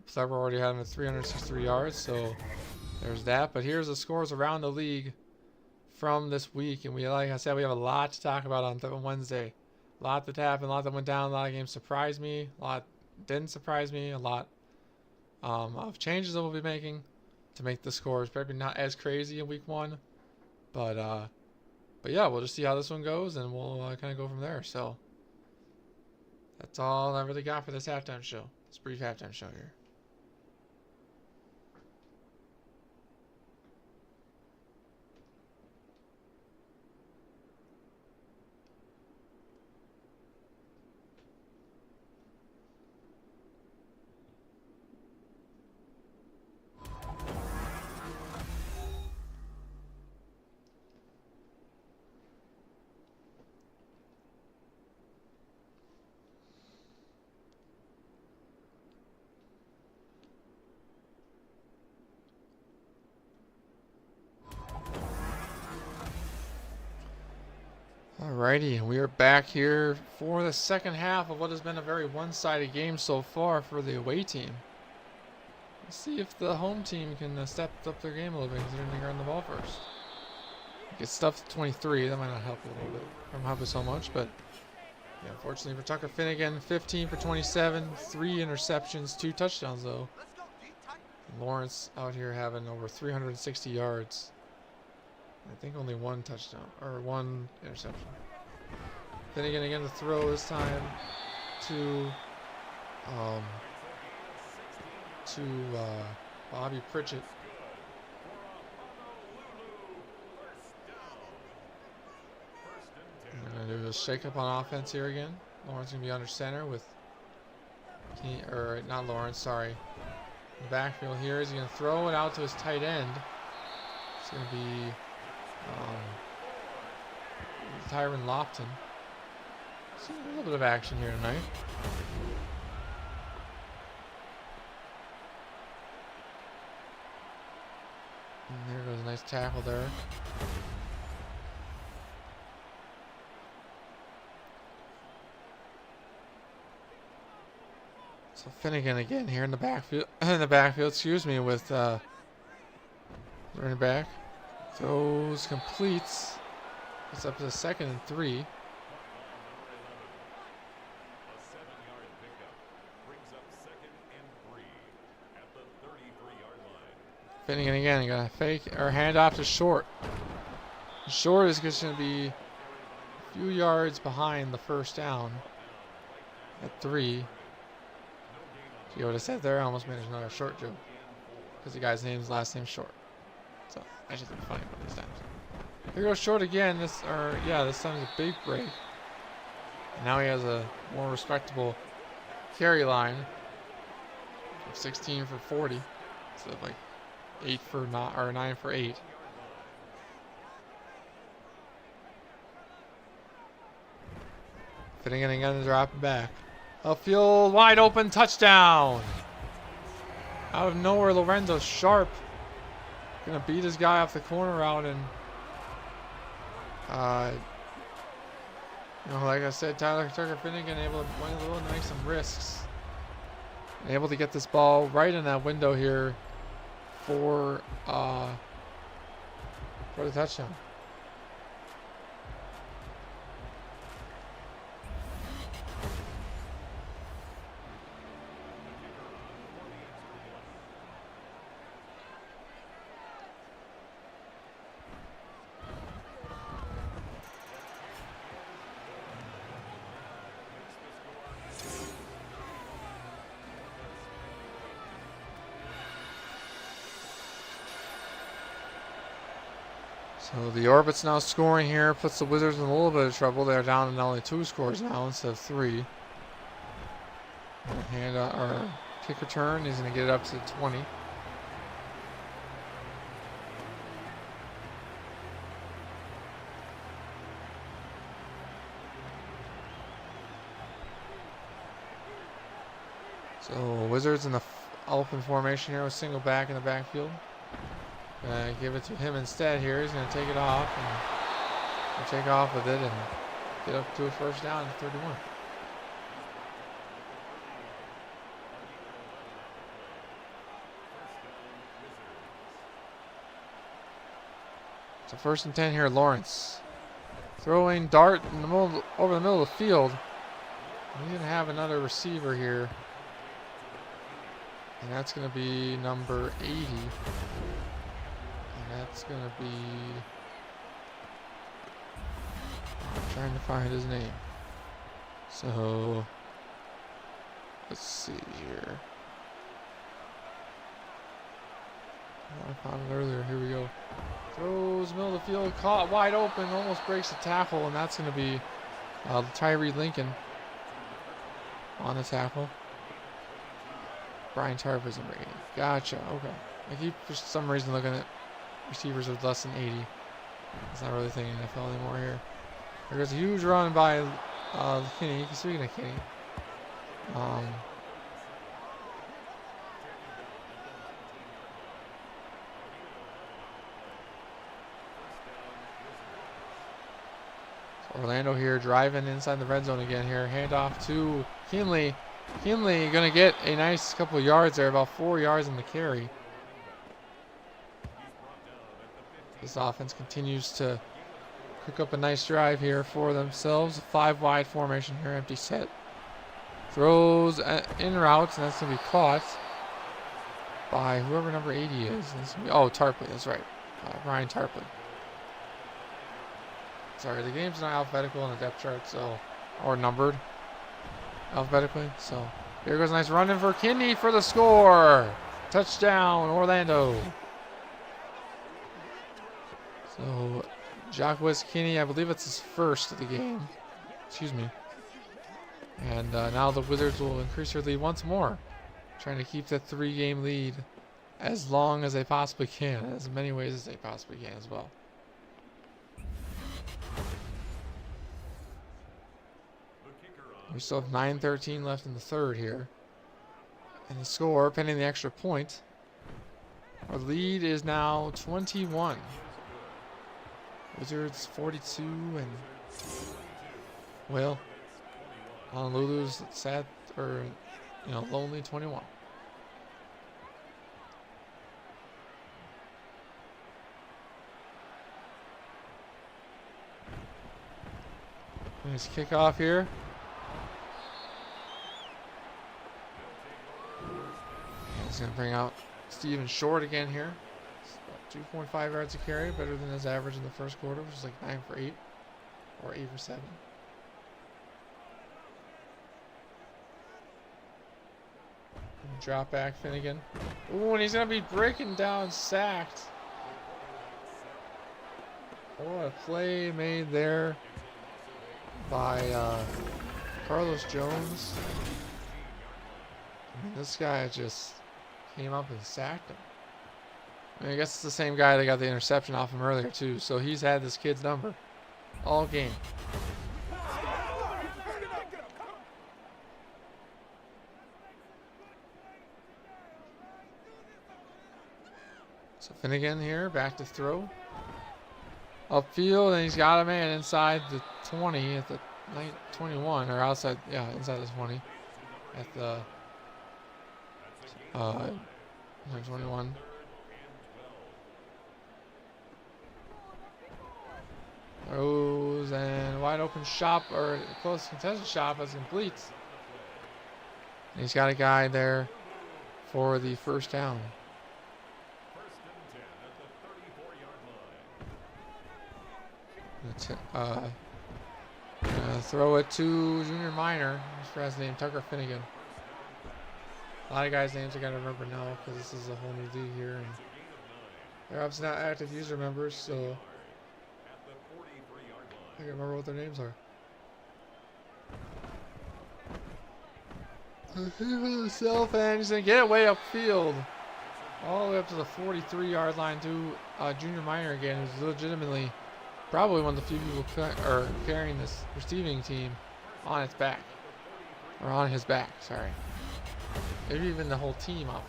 Several already had him at 363 yards, so there's that. But here's the scores around the league from this week, and we, like I said, we have a lot to talk about on Wednesday. A lot that happened, a lot that went down, a lot of games surprised me, a lot didn't surprise me, a lot of changes that we'll be making to make the scores probably not as crazy in week 1, but yeah, we'll just see how this one goes, and we'll kind of go from there. So that's all I really got for this halftime show. This brief halftime show here. Alrighty, we are back here for the second half of what has been a very one-sided game so far for the away team. Let's see if the home team can step up their game a little bit, considering they're on the ball first. Get stuffed 23, that might not help a little bit. I'm helping so much, but yeah, unfortunately for Tucker Finnegan, 15 for 27, 3 interceptions, 2 touchdowns though. And Lawrence out here having over 360 yards. I think only 1 touchdown, or 1 interception. Finnegan again to throw this time to Bobby Pritchett. We're going to do a shake-up on offense here again. Lawrence going to be under center with, or not Lawrence, sorry. In the backfield here, he's going to throw it out to his tight end. It's going to be Tyron Lofton. See a little bit of action here tonight. And there goes a nice tackle there. So Finnegan again here in the backfield. Excuse me, with running back. Throws, completes. It's up to the 2nd and 3. Finnegan again, got a fake or hand off to Short. Short is just going to be a few yards behind the first down at 3. See what I said there? I almost made another short joke because the guy's last name's Short. So I should be funny about these times. Here goes Short again. This time is a big break. And now he has a more respectable carry line of 16 for 40 instead of like 9 for 8. Finnegan again to drop it back. Upfield, wide open, touchdown! Out of nowhere, Lorenzo Sharp gonna beat his guy off the corner route, and like I said, Tucker Finnegan able to make some risks, and able to get this ball right in that window here for the touchdown. So the Orbit's now scoring here, puts the Wizards in a little bit of trouble. They're down to only 2 scores now instead of 3. And our kick return, he's going to get it up to 20. So Wizards in the open formation here with single back in the backfield. Give it to him instead here. He's going to take it off and we'll take off with it and get up to a first down at 31. So first and 10 here, Lawrence. Throwing dart in the middle, over the middle of the field. He's going to have another receiver here. And that's going to be number 80. And that's going to be... I'm trying to find his name. So... let's see here. I found it earlier. Here we go. Throws middle of the field, caught wide open, almost breaks the tackle, and that's going to be Tyree Lincoln on the tackle. Brian Tarver is number 80. Gotcha. Okay. I keep for some reason looking at receivers with less than 80. It's not really a thing in NFL anymore here. There's a huge run by Kinney. Speaking of Kinney. Orlando here driving inside the red zone again here. Handoff to Kinley. Kinley going to get a nice couple of yards there, about 4 yards on the carry. This offense continues to cook up a nice drive here for themselves. 5 wide formation here, empty set. Throws in routes, and that's going to be caught by whoever number 80 is. Oh, Tarpley, that's right. Ryan Tarpley. Sorry, the game's not alphabetical on the depth chart, so, or numbered alphabetically. So here goes a nice run in for Kinney for the score. Touchdown, Orlando. So Jacques Kinney, I believe it's his first of the game. Excuse me. And now the Wizards will increase their lead once more, trying to keep that 3-game lead as long as they possibly can, as many ways as they possibly can as well. We still have 9:13 left in the third here. And the score, pending the extra point, our lead is now 21. Wizards 42 and, well, Honolulu's sad, or, lonely 21. Nice kickoff here. He's going to bring out Steven Short again here. It's about 2.5 yards a carry, better than his average in the first quarter, which is like 9 for 8 or 8 for 7. Drop back Finnegan. Ooh, and he's going to be breaking down, sacked. What a play made there by Carlos Jones. I mean, this guy just came up and sacked him. I mean, I guess it's the same guy that got the interception off him earlier too, so he's had this kid's number all game. So Finnegan here, back to throw. Upfield, and he's got a man inside the 20 at the 21, or outside, yeah, inside the 20 at the 21. Throws and wide open shot, or close contested shot as complete. And he's got a guy there for the first down. Throw it to junior minor. I forgot his name, Tucker Finnegan. A lot of guys' names I gotta remember now because this is a whole new league here, and they're obviously not active user members, so I can't remember what their names are. Himself, and he's gonna get it way upfield, all the way up to the 43-yard line to Junior Minor again, who's legitimately probably one of the few people carrying this receiving team on its back, or on his back. Sorry, maybe even the whole team on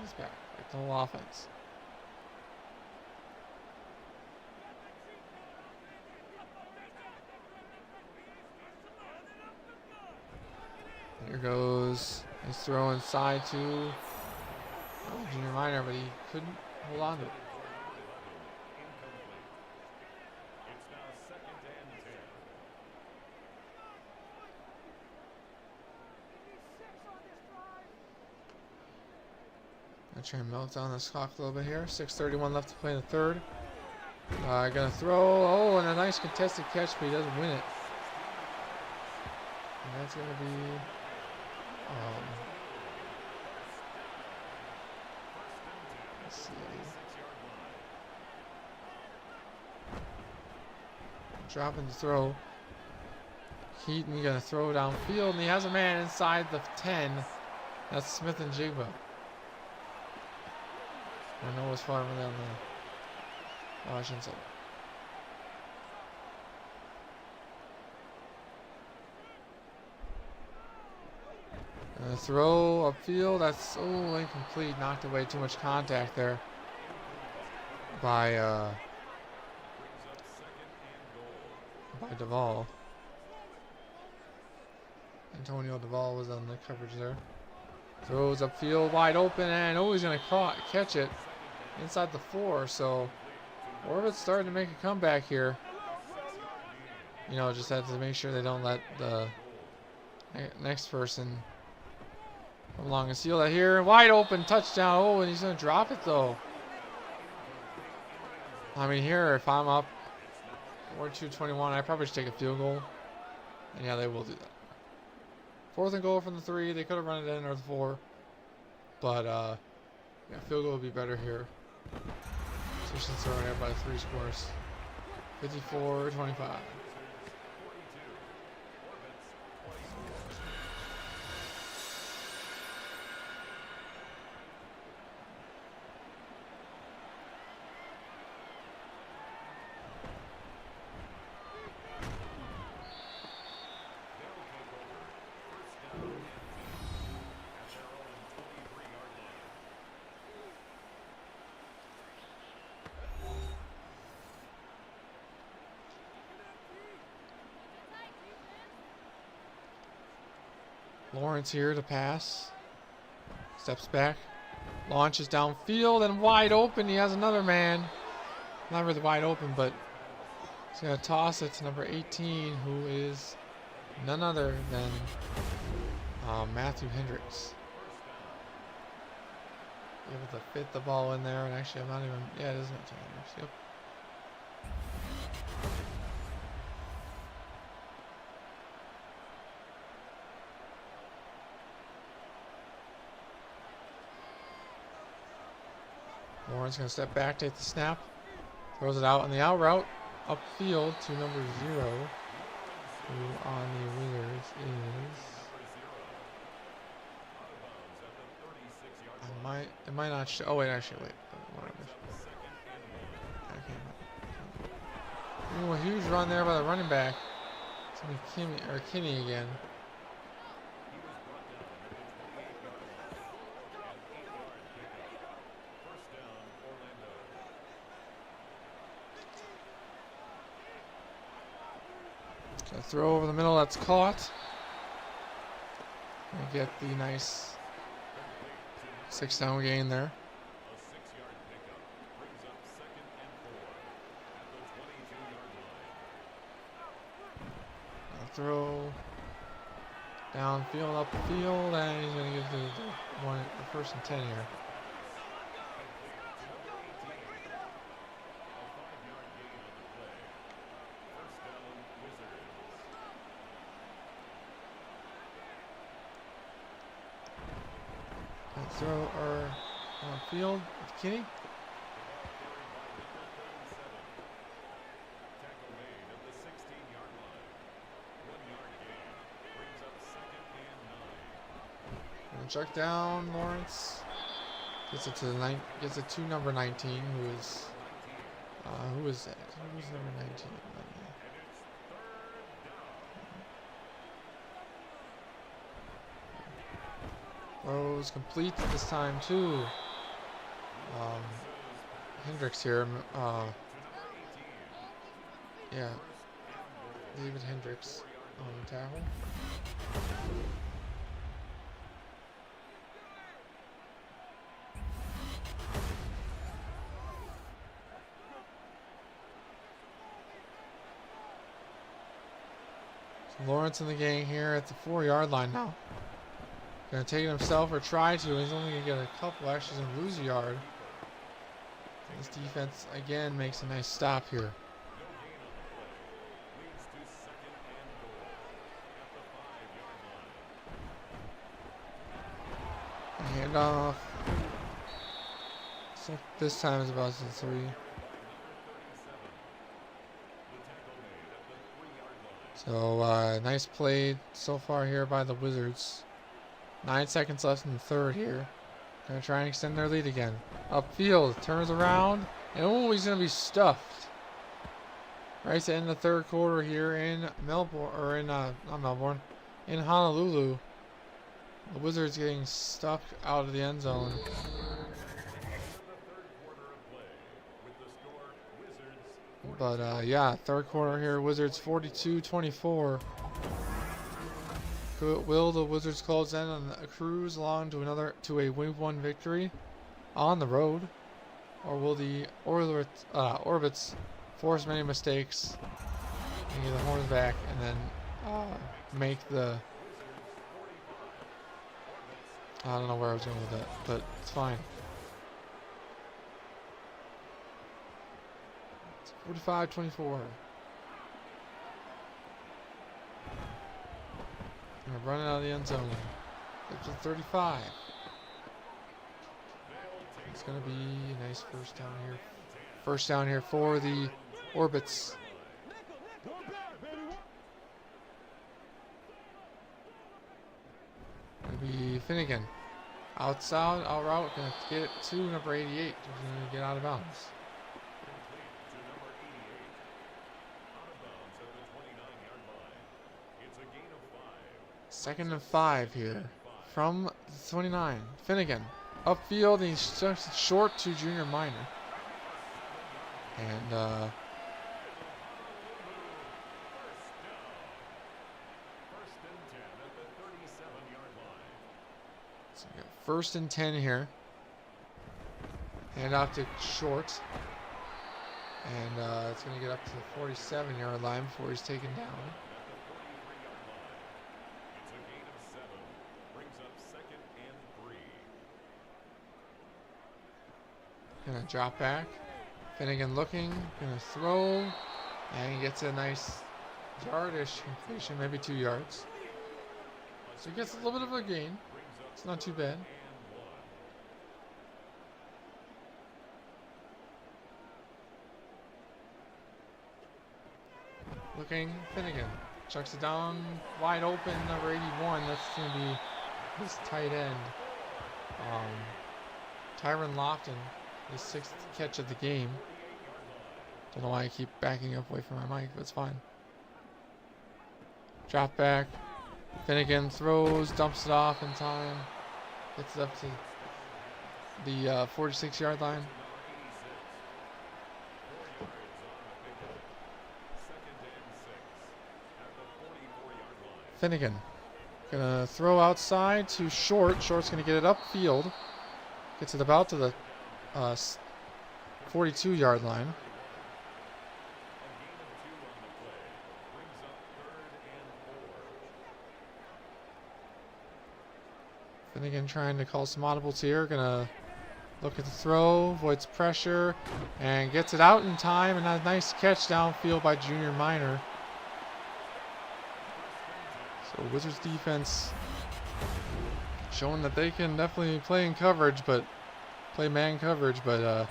his back, like the whole offense. Here goes. He's throwing side to Junior Minor, but he couldn't hold on to it. Gonna try and melt down this clock a little bit here. 6:31 left to play in the third. Gonna throw. Oh, and a nice contested catch, but he doesn't win it. And that's gonna be. Let's see. Dropping the throw. Keaton gonna throw downfield, and he has a man inside the 10. That's Smith and Jigba. I know it's farther than the. Oh, I shouldn't say that. Throw upfield, that's incomplete. Knocked away, too much contact there by Duvall. Antonio Duvall was on the coverage there. Throws upfield, wide open, and he's going to catch it inside the 4. So Orbit's starting to make a comeback here. You know, just have to make sure they don't let the next person come along and seal that here. Wide open touchdown. Oh, and he's going to drop it though. I mean, here, if I'm up 42-21, I probably should take a field goal. And yeah, they will do that. 4th and goal from the 3. They could have run it in or the 4. But, yeah, field goal would be better here. Position thrown out by 3 scores. 54-25. Lawrence here to pass. Steps back. Launches downfield and wide open. He has another man. Not really wide open, but he's going to toss it to number 18, who is none other than Matthew Hendricks. Able to fit the ball in there, and actually I'm not even, yeah, it is Matthew Hendricks, yep. Warren's going to step back, take the snap, throws it out on the out route, upfield to number 0, who on the Wizards is. It might not show. Oh wait, actually wait. Okay. Ooh, a huge run there by the running back. It's going to be Kinney again. A throw over the middle, that's caught. And get the nice 6-down gain there. A throw downfield, up the field, and he's going to give the 1st and 10 here. Throw or on field with Kinney. Check down, Lawrence. Gets it to number 19, who is that? Who's number 19? Throws complete this time too. Hendricks here. Yeah, David Hendricks on the tackle. So Lawrence and the gang here at the 4-yard line now. Gonna take it himself or try to. He's only gonna get a couple. Actually, he's gonna lose a yard. This defense again makes a nice stop here. Handoff. So this time is about 3. So nice play so far here by the Wizards. 9 seconds left in the third here. Gonna try and extend their lead again. Upfield, turns around, and oh, he's gonna be stuffed. Right to end the third quarter here in Melbourne, or in not Melbourne, in Honolulu. The Wizards getting stuffed out of the end zone. But yeah, third quarter here, Wizards 42-24. Will the Wizards close in on a cruise along to a Week 1 victory on the road, or will the Orbits force many mistakes and get the horns back and then make the... I don't know where I was going with that, but it's fine. It's 45-24. We're running out of the end zone. It's a 35. It's going to be a nice first down here. First down here for the Orbits. Going to be Finnegan. Outside, out route. Going to get it to number 88. Going to get out of bounds. Second and 5 here from the 29. Finnegan upfield, and he's just short to Junior Minor. And so we got first and 10 here. Hand off to Short. And it's going to get up to the 47-yard line before he's taken down. Gonna drop back. Finnegan looking. Gonna throw. And he gets a nice yardish completion, maybe 2 yards. So he gets a little bit of a gain. It's not too bad. Looking. Finnegan chucks it down. Wide open. Number 81. That's going to be his tight end. Tyron Lofton. His 6th catch of the game. Don't know why I keep backing up away from my mic, but it's fine. Drop back. Finnegan throws, dumps it off in time. Gets it up to the 46-yard line. Finnegan gonna throw outside to Short. Short's gonna get it upfield. Gets it about to the 42-yard line. Finnegan trying to call some audibles here. Gonna look at the throw, avoids pressure, and gets it out in time. And a nice catch downfield by Junior Minor. So Wizards defense showing that they can definitely play in coverage, but play man coverage, but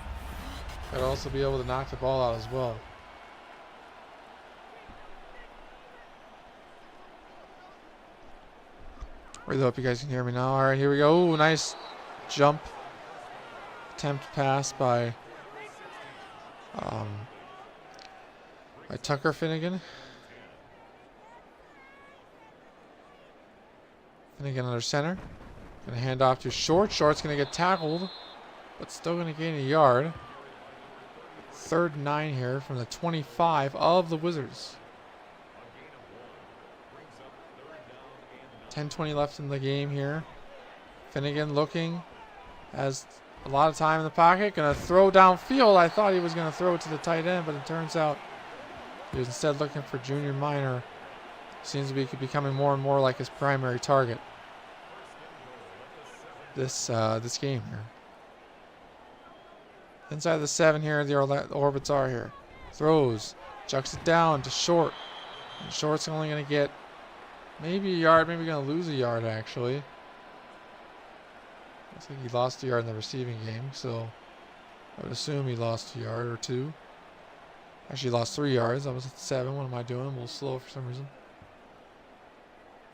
gotta also be able to knock the ball out as well. Really hope you guys can hear me now. All right, here we go. Ooh, nice jump attempt pass by Tucker Finnegan. Finnegan under center. Gonna hand off to Short. Short's gonna get tackled, but still gonna gain a yard. 3rd and 9 here from the 25 of the Wizards. 10:20 left in the game here. Finnegan looking, has a lot of time in the pocket. Gonna throw downfield. I thought he was gonna throw it to the tight end, but it turns out he was instead looking for Junior Minor. Seems to be becoming more and more like his primary target this game here. Inside the 7 here, the orbits are here. Throws, chucks it down to Short. And Short's only going to get maybe a yard, maybe going to lose a yard actually. Looks like he lost a yard in the receiving game, so I would assume he lost a yard or 2. Actually lost 3 yards. I was at 7. What am I doing? I'm a little slow for some reason.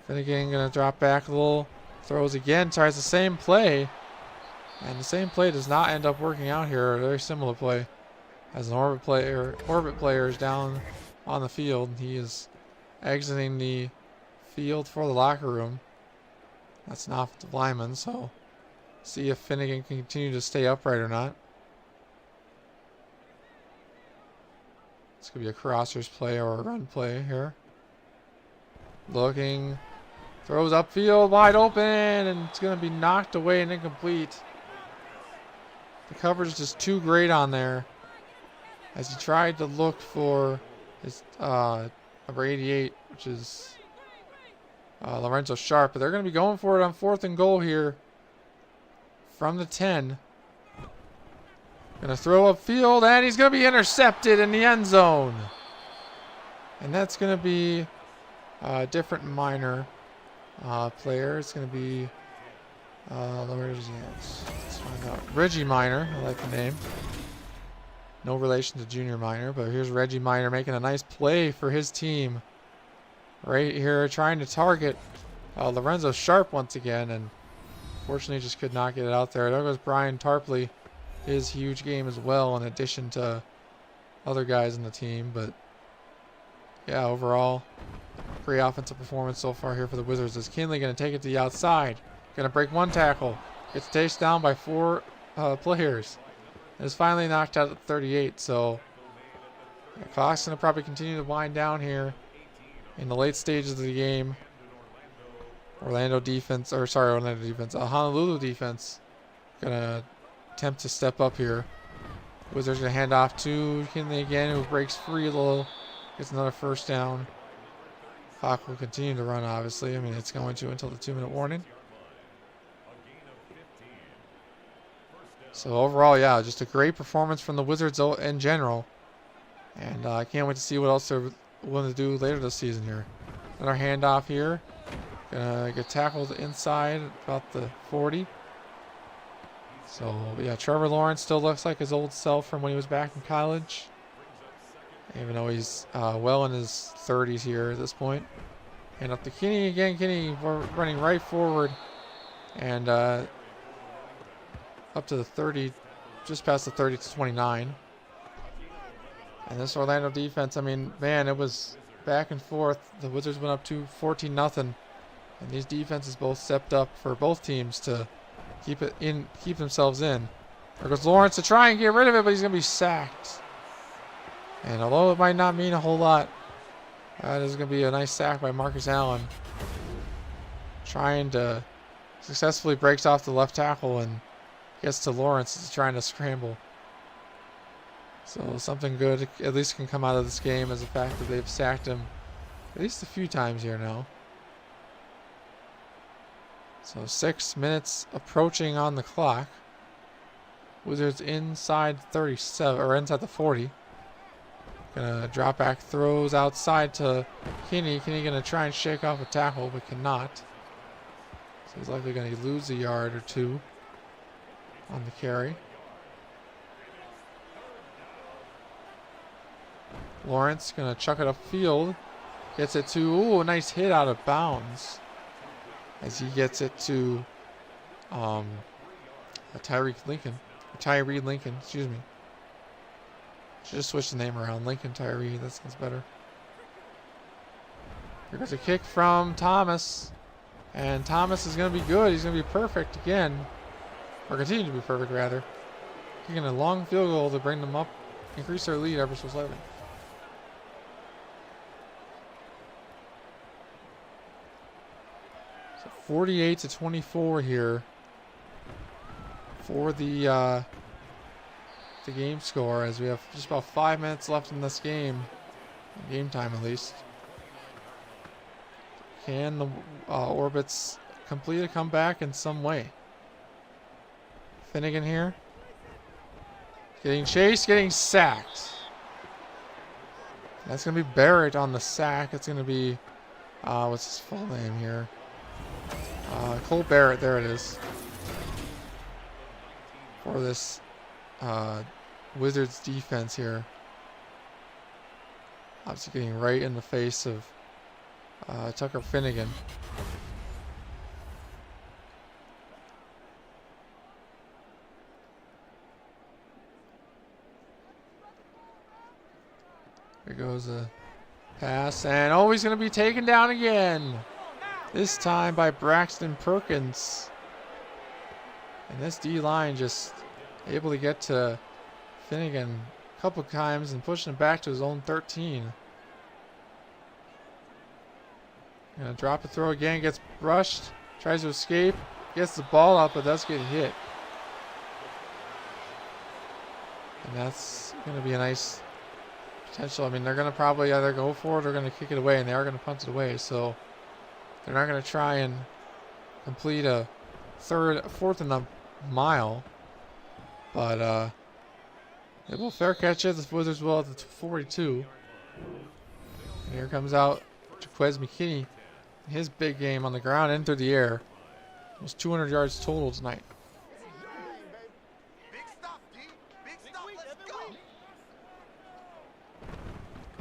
Finnegan going to drop back a little. Throws again, tries the same play. And the same play does not end up working out here. A very similar play. As an orbit player is down on the field. He is exiting the field for the locker room. That's an offensive lineman, so see if Finnegan can continue to stay upright or not. This could be a crossers play or a run play here. Looking. Throws upfield, wide open, and it's going to be knocked away and incomplete. The coverage is just too great on there as he tried to look for his number 88, which is Lorenzo Sharp. But they're going to be going for it on 4th and goal here from the 10. Going to throw upfield, and he's going to be intercepted in the end zone. And that's going to be a different Minor player. It's going to be where is he at? Let's find out. Reggie Minor. I like the name. No relation to Junior Minor, but here's Reggie Minor making a nice play for his team. Right here, trying to target Lorenzo Sharp once again, and fortunately just could not get it out there. There goes Brian Tarpley. His huge game as well, in addition to other guys in the team. But yeah, overall, great offensive performance so far here for the Wizards. Is Kinley going to take it to the outside? Going to break 1 tackle. Gets chased down by 4 players. And is finally knocked out at 38. So the clock's going to probably continue to wind down here in the late stages of the game. Honolulu defense. Honolulu defense going to attempt to step up here. Wizards going to hand off to Kinley again, who breaks free a little. Gets another 1st down. Clock will continue to run, obviously. I mean, it's going to until the 2-minute warning. So overall, yeah, just a great performance from the Wizards in general. And I can't wait to see what else they're willing to do later this season here. Another handoff here. Gonna get tackled inside about the 40. So, yeah, Trevor Lawrence still looks like his old self from when he was back in college. Even though he's well in his 30s here at this point. And up to Kinney again. Kinney running right forward. And up to the 30, just past the 30 to 29. And this Orlando defense, I mean, man, it was back and forth. The Wizards went up to 14-0. And these defenses both stepped up for both teams to keep themselves in. There goes Lawrence to try and get rid of it, but he's going to be sacked. And although it might not mean a whole lot, that is going to be a nice sack by Marcus Allen. Trying to successfully breaks off the left tackle and gets to Lawrence. He's trying to scramble. So something good at least can come out of this game is the fact that they've sacked him at least a few times here now. So 6 minutes approaching on the clock. Wizards inside 37 or inside the 40. Gonna drop back throws outside to Kinney. Kinney gonna try and shake off a tackle, but cannot. So he's likely gonna lose a yard or 2 on the carry. Lawrence gonna chuck it upfield. Gets it to, ooh, a nice hit out of bounds. as he gets it to Tyree Lincoln, excuse me. Should just switch the name around. Lincoln Tyree, that sounds better. Here goes a kick from Thomas. And Thomas is going to be good. He's going to be perfect again. Or continue to be perfect, rather. Kicking a long field goal to bring them up. Increase their lead ever so slightly. So 48-24 here for the game score, as we have just about 5 minutes left in this game. Game time, at least. Can the Orbits complete a comeback in some way? Finnegan here. Getting chased, getting sacked. That's going to be Barrett on the sack. It's going to be, what's his full name here? Cole Barrett, there it is. For this Wizards defense here. Obviously getting right in the face of Tucker Finnegan. Here goes a pass, and oh, he's going to be taken down again. This time by Braxton Perkins. And this D-line just able to get to Finnegan a couple times and pushing him back to his own 13. Gonna drop a throw again, gets rushed, tries to escape, gets the ball up, but does get hit. And that's gonna be a nice potential. I mean, they're gonna probably either go for it or gonna kick it away, and they are gonna punt it away. So they're not gonna try and complete a fourth and a mile, but they will fair catch it. The Wizards will at the 42. And here comes out Jaquez McKinney. His big game on the ground and through the air. Almost 200 yards total tonight.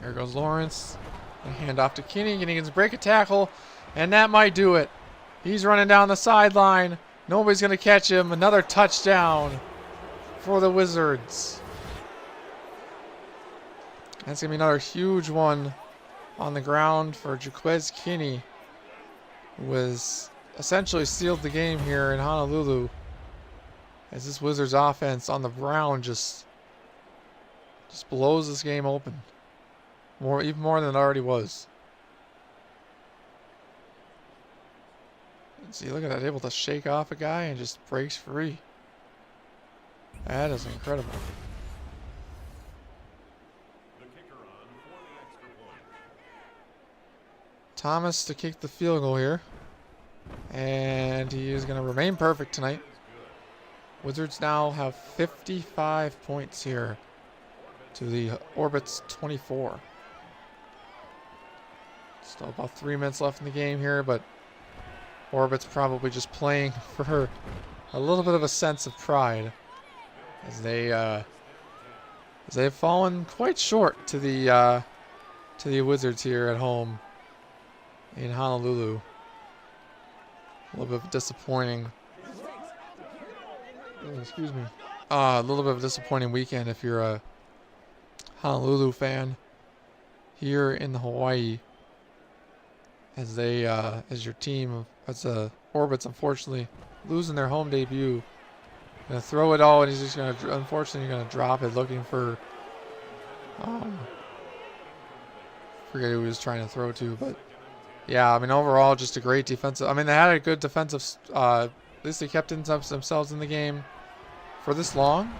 There goes Lawrence. And hand off to Kinney. And he gets a break a tackle. And that might do it. He's running down the sideline. Nobody's going to catch him. Another touchdown for the Wizards. That's going to be another huge one on the ground for Jaquez Kinney, who was essentially sealed the game here in Honolulu, as this Wizards offense on the ground just blows this game open. Even more than it already was. And see, look at that, able to shake off a guy and just breaks free. That is incredible. Thomas to kick the field goal here. And he is going to remain perfect tonight. Wizards now have 55 points here to the Orbits 24. Still about 3 minutes left in the game here, but Orbits probably just playing for a little bit of a sense of pride, as they've fallen quite short to the Wizards here at home in Honolulu. A little bit of disappointing. Excuse me. A little bit of a disappointing weekend if you're a Honolulu fan here in Hawaii, as your team, as Orbits, unfortunately losing their home debut. Gonna throw it all, and he's just unfortunately gonna drop it, looking for forget who he was trying to throw to, but yeah, I mean, overall, just a great defensive. I mean, they had a good defensive. At least they kept themselves in the game for this long.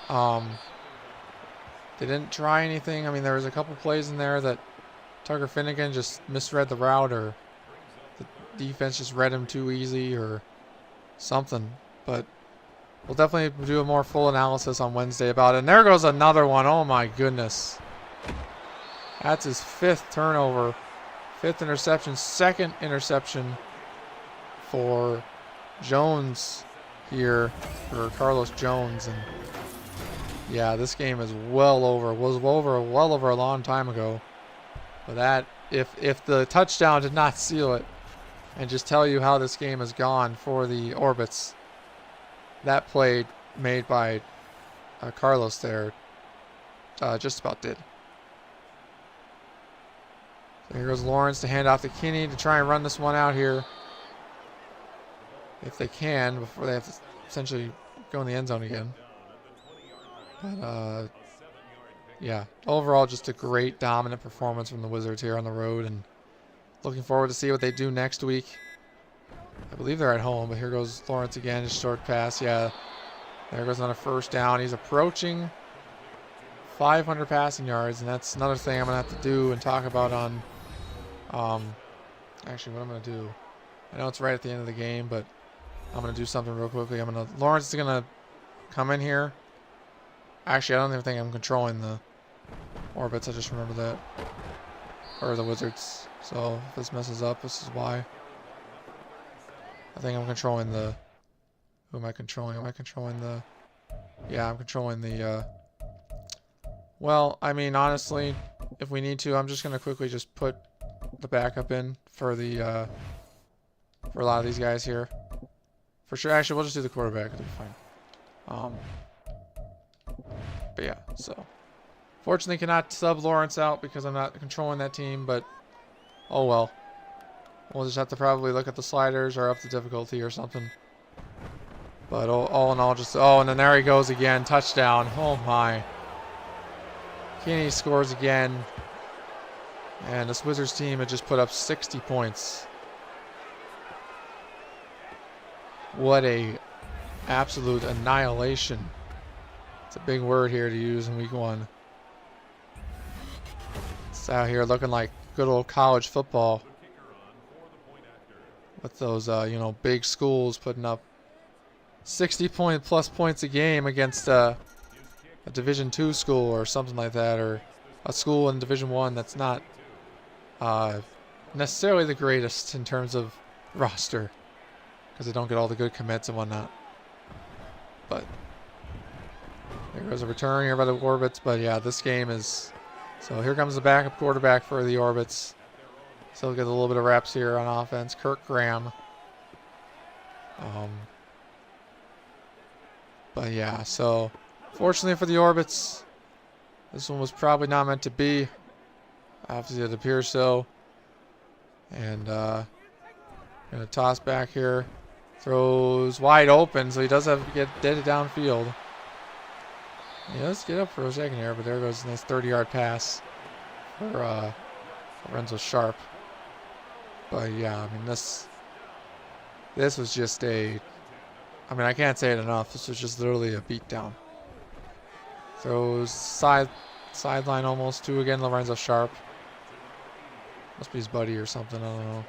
They didn't try anything. I mean, there was a couple plays in there that Tucker Finnegan just misread the route, or the defense just read him too easy, or something. But we'll definitely do a more full analysis on Wednesday about it. And there goes another one. Oh my goodness. That's his 5th turnover. 5th interception, 2nd interception for Jones here, for Carlos Jones. And yeah, this game is well over a long time ago. But that, if the touchdown did not seal it, and just tell you how this game has gone for the Orbits. That play made by Carlos there just about did. So here goes Lawrence to hand off to Kinney to try and run this one out here. If they can, before they have to essentially go in the end zone again. But, yeah, overall just a great dominant performance from the Wizards here on the road. And looking forward to see what they do next week. I believe they're at home, but here goes Lawrence again. Just short pass, yeah. There goes another first down. He's approaching 500 passing yards, and that's another thing I'm going to have to do and talk about on, actually what I'm going to do. I know it's right at the end of the game, but I'm going to do something real quickly. Lawrence is going to come in here. Actually, I don't even think I'm controlling the Orbits. I just remember that. Or the Wizards. So if this messes up, this is why. I think I'm controlling the... Who am I controlling? Am I controlling the... Yeah, I'm controlling the... Well, I mean, honestly, if we need to, I'm just going to quickly just put the backup in for the... for a lot of these guys here. For sure. Actually, we'll just do the quarterback. It'll be fine. But yeah, so... Fortunately, cannot sub Lawrence out because I'm not controlling that team, but... Oh well. We'll just have to probably look at the sliders or up the difficulty or something. But all in all, just... Oh, and then there he goes again. Touchdown. Oh my. Kinney scores again. And this Wizards team had just put up 60 points. What a absolute annihilation. It's a big word here to use in week 1. It's out here looking like good old college football. With those, you know, big schools putting up 60-plus points a game against a Division II school or something like that, or a school in Division I that's not necessarily the greatest in terms of roster, because they don't get all the good commits and whatnot. But there goes a return here by the Orbits. But yeah, this game is... So here comes the backup quarterback for the Orbits. Still get a little bit of reps here on offense. Kirk Graham. But yeah, so fortunately for the Orbits, this one was probably not meant to be. Obviously it appears so. And gonna toss back here. Throws wide open, so he does have to get dead downfield. He does get up for a second here, but there goes a nice 30-yard pass for Lorenzo Sharp. But yeah, I mean this was just a... I mean, I can't say it enough. This was just literally a beatdown. Throws sideline almost to again Lorenzo Sharp. Must be his buddy or something. I don't know.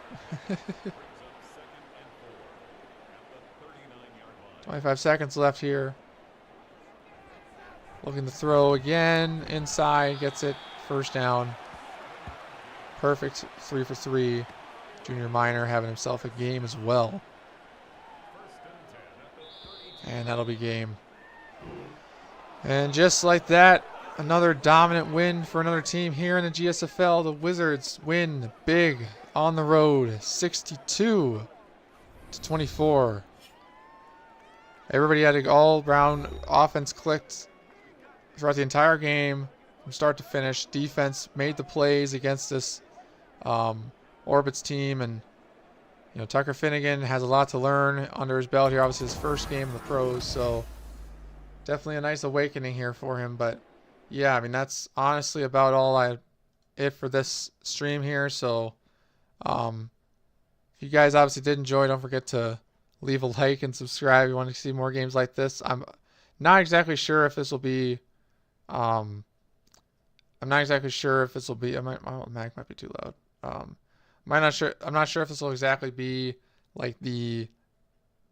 25 seconds left here. Looking to throw again. Inside. Gets it. First down. Perfect 3 for 3. Junior Minor having himself a game as well. And that'll be game. And just like that, another dominant win for another team here in the GSFL. The Wizards win big on the road, 62-24. Everybody had an all-round offense clicked throughout the entire game from start to finish. Defense made the plays against this Orbits team, and you know, Tucker Finnegan has a lot to learn under his belt here. Obviously his first game in the pros, so definitely a nice awakening here for him. But yeah, I mean, that's honestly about it for this stream here. So if you guys obviously did enjoy, don't forget to leave a like and subscribe if you want to see more games like this. I'm not exactly sure if this will be I'm not exactly sure if this will be... my mic might be too loud. I'm not sure if this will exactly be like the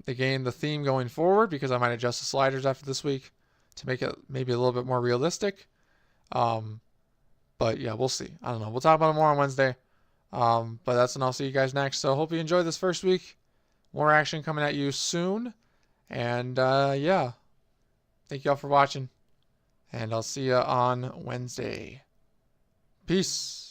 theme going forward, because I might adjust the sliders after this week to make it maybe a little bit more realistic. But yeah, we'll see. I don't know. We'll talk about it more on Wednesday. But that's when I'll see you guys next. So hope you enjoyed this first week. More action coming at you soon. And yeah, thank you all for watching. And I'll see you on Wednesday. Peace.